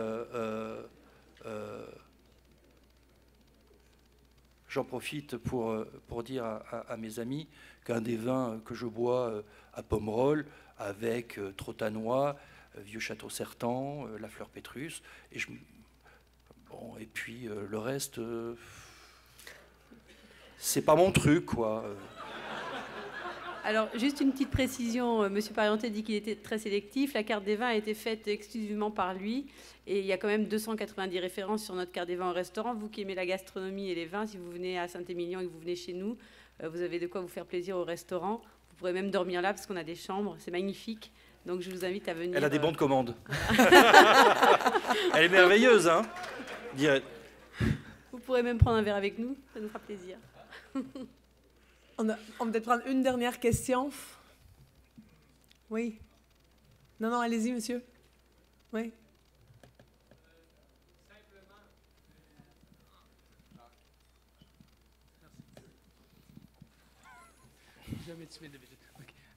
j'en profite pour dire à mes amis qu'un des vins que je bois à Pomerol, avec Trotanois, Vieux Château Certan, La Fleur Pétrus, et puis le reste, c'est pas mon truc, quoi. Alors, juste une petite précision. Monsieur Parianté dit qu'il était très sélectif. La carte des vins a été faite exclusivement par lui. Et il y a quand même 290 références sur notre carte des vins au restaurant. Vous qui aimez la gastronomie et les vins, si vous venez à Saint-Émilion et que vous venez chez nous, vous avez de quoi vous faire plaisir au restaurant. Vous pourrez même dormir là parce qu'on a des chambres. C'est magnifique. Donc, je vous invite à venir. Elle a des bons de commande. Elle est merveilleuse, hein. Vous pourrez même prendre un verre avec nous. Ça nous fera plaisir. On va peut-être prendre une dernière question. Oui. Non, allez-y, monsieur. Oui.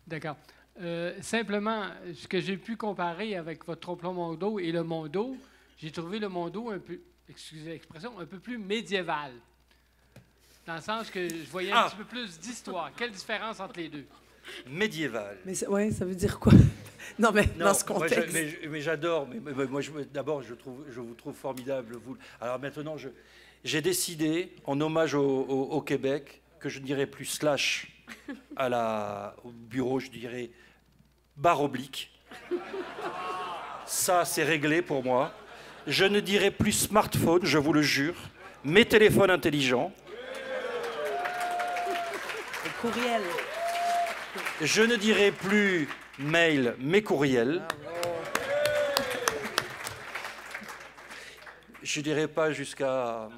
D'accord. Simplement, ce que j'ai pu comparer avec votre trompe-l'œil Mondot et le Mondot, j'ai trouvé le Mondot un peu, excusez l'expression, un peu plus médiéval. Dans le sens que je voyais un petit peu plus d'histoire. Quelle différence entre les deux? Médiéval. Mais ouais, ça veut dire quoi? Non, mais dans ce contexte. Mais j'adore. Mais moi, d'abord, je vous trouve formidable. Alors maintenant, j'ai décidé, en hommage au Québec, que je ne dirais plus slash au bureau, je dirais barre oblique. Ça, c'est réglé pour moi. Je ne dirai plus smartphone, je vous le jure. Mes téléphones intelligents. Courriel. Je ne dirai plus mail, mais courriel. Je ne dirai pas jusqu'à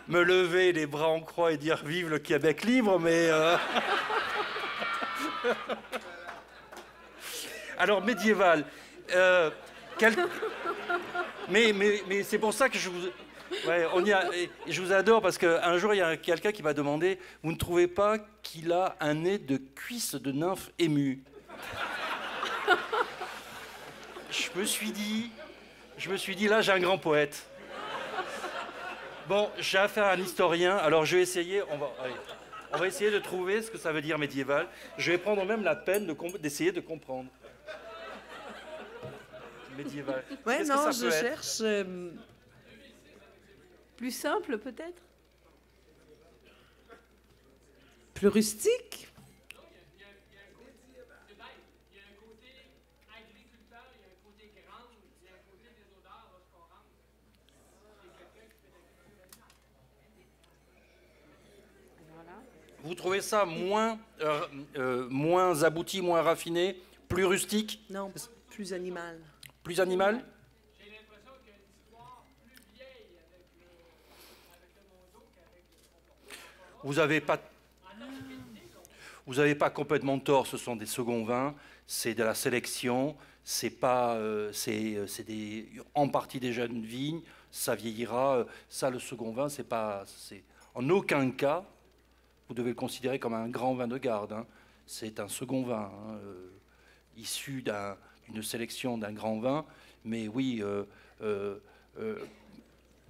me lever les bras en croix et dire vive le Québec libre, mais... Alors, médiéval. Mais c'est pour ça que je vous... Ouais, je vous adore parce qu'un jour, il y a quelqu'un qui m'a demandé « Vous ne trouvez pas qu'il a un nez de cuisse de nymphe émue ?» Je me suis dit, là, j'ai un grand poète. Bon, j'ai affaire à un historien, alors je vais essayer, on va essayer de trouver ce que ça veut dire médiéval. Je vais prendre même la peine d'essayer de comprendre. Médiéval. Ouais, non, que ça je peut être? cherche... Plus simple, peut-être? Plus rustique? Vous trouvez ça moins abouti, moins raffiné, plus rustique, Non, plus animal. plus animal? Vous n'avez pas complètement tort, ce sont des seconds vins, c'est de la sélection, c'est pas, en partie des jeunes vignes, ça vieillira, ça le second vin, c'est en aucun cas, vous devez le considérer comme un grand vin de garde, hein. C'est un second vin, hein, issu d'une sélection d'un grand vin, mais oui,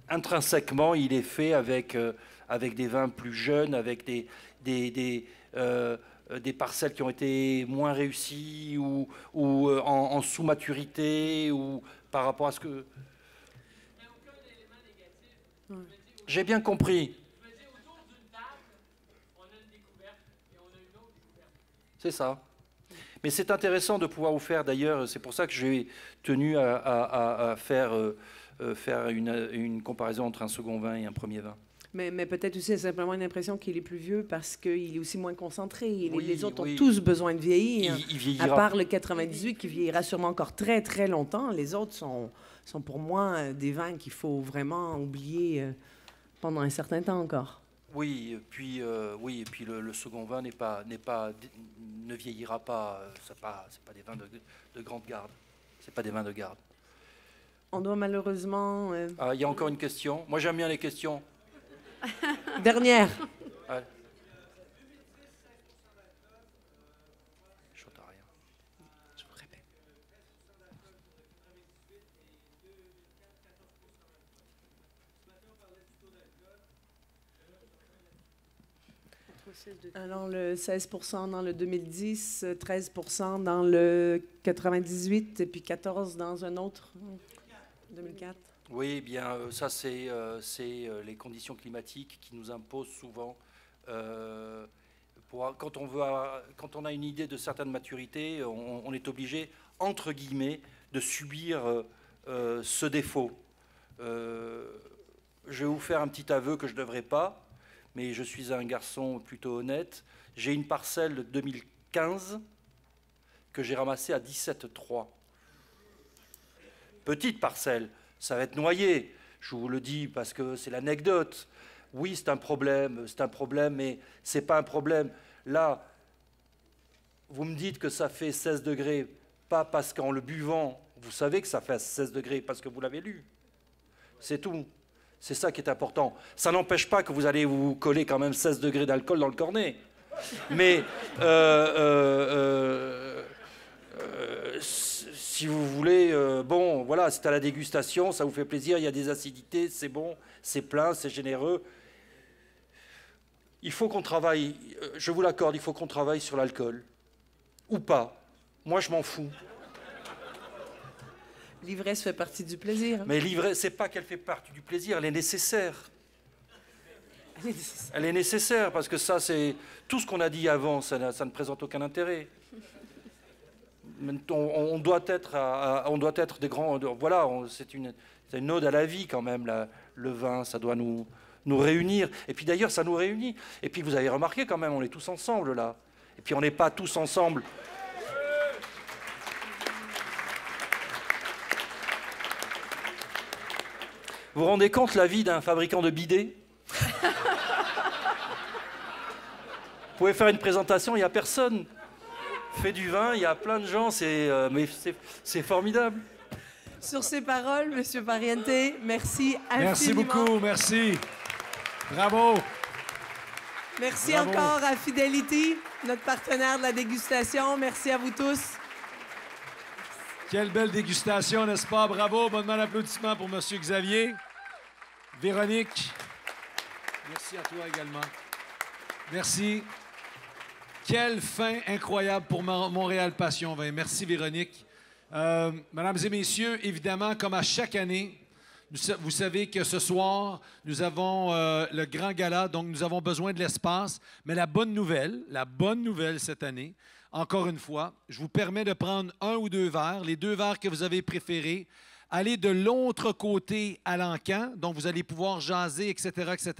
intrinsèquement, il est fait avec des vins plus jeunes, avec des parcelles qui ont été moins réussies ou en sous-maturité ou par rapport à ce que... J'ai bien compris. C'est ça. Mais c'est intéressant de pouvoir vous faire, d'ailleurs, c'est pour ça que j'ai tenu à faire une comparaison entre un second vin et un premier vin. Mais peut-être aussi, c'est simplement une impression qu'il est plus vieux parce qu'il est aussi moins concentré. Oui, les autres oui. ont tous besoin de vieillir. Il vieillira. À part le 98 qui vieillira sûrement encore très, très longtemps. Les autres sont pour moi des vins qu'il faut vraiment oublier pendant un certain temps encore. Oui, et puis le second vin ne vieillira pas. C'est pas des vins de grande garde. C'est pas des vins de garde. On doit malheureusement... Ah, il y a encore une question. Moi, j'aime bien les questions. Dernière. Ouais. Je n'entends rien. Je vous répète. Alors, le 16% dans le 2010, 13% dans le 98 et puis 14% dans un autre, 2004. Oui, bien, ça, c'est les conditions climatiques qui nous imposent souvent. Quand on a une idée de certaine maturité, on est obligé, entre guillemets, de subir ce défaut. Je vais vous faire un petit aveu que je ne devrais pas, mais je suis un garçon plutôt honnête. J'ai une parcelle de 2015 que j'ai ramassée à 17,3. Petite parcelle. Ça va être noyé, je vous le dis parce que c'est l'anecdote. Oui, c'est un problème, mais c'est pas un problème. Là, vous me dites que ça fait 16 degrés, pas parce qu'en le buvant, vous savez que ça fait 16 degrés, parce que vous l'avez lu. C'est tout. C'est ça qui est important. Ça n'empêche pas que vous allez vous coller quand même 16 degrés d'alcool dans le cornet. Mais... si vous voulez, bon, voilà, c'est à la dégustation, ça vous fait plaisir, il y a des acidités, c'est bon, c'est plein, c'est généreux. Il faut qu'on travaille, je vous l'accorde, il faut qu'on travaille sur l'alcool. Ou pas. Moi, je m'en fous. L'ivresse fait partie du plaisir. Mais l'ivresse, c'est pas qu'elle fait partie du plaisir, elle est nécessaire. Elle est nécessaire, parce que ça, c'est... Tout ce qu'on a dit avant, ça ne présente aucun intérêt. On doit être des grands... Voilà, c'est une ode à la vie quand même, le vin, ça doit nous réunir. Et puis d'ailleurs, ça nous réunit. Et puis vous avez remarqué quand même, on est tous ensemble là. Et puis on n'est pas tous ensemble. Vous vous rendez compte la vie d'un fabricant de bidets? Vous pouvez faire une présentation, il n'y a personne. Fait du vin, il y a plein de gens, mais c'est formidable. Sur ces paroles, Monsieur Pariente, merci infiniment. Merci beaucoup, merci. Bravo. Merci Bravo. encore à Fidelity, notre partenaire de la dégustation. Merci à vous tous. Quelle belle dégustation, n'est-ce pas? Bravo, bonnement d'applaudissements pour M. Xavier. Véronique, merci à toi également. Merci. Quelle fin incroyable pour Montréal Passion Vin. Merci, Véronique. Mesdames et messieurs, évidemment, comme à chaque année, Vous savez que ce soir, nous avons le grand gala, donc nous avons besoin de l'espace. Mais la bonne nouvelle cette année, encore une fois, je vous permets de prendre 1 ou 2 verres, les 2 verres que vous avez préférés. Allez de l'autre côté à l'encan, donc vous allez pouvoir jaser, etc., etc.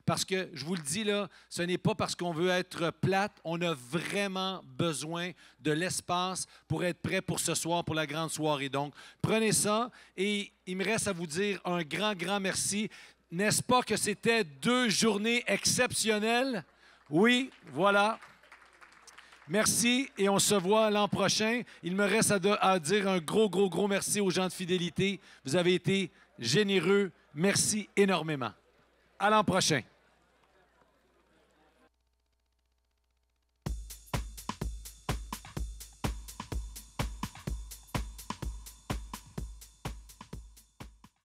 Parce que, je vous le dis là, ce n'est pas parce qu'on veut être plate, on a vraiment besoin de l'espace pour être prêt pour ce soir, pour la grande soirée. Donc, prenez ça et il me reste à vous dire un grand, grand merci. N'est-ce pas que c'était 2 journées exceptionnelles? Oui, voilà. Merci et on se voit l'an prochain. Il me reste à dire un gros, gros, gros merci aux gens de fidélité. Vous avez été généreux. Merci énormément. À l'an prochain.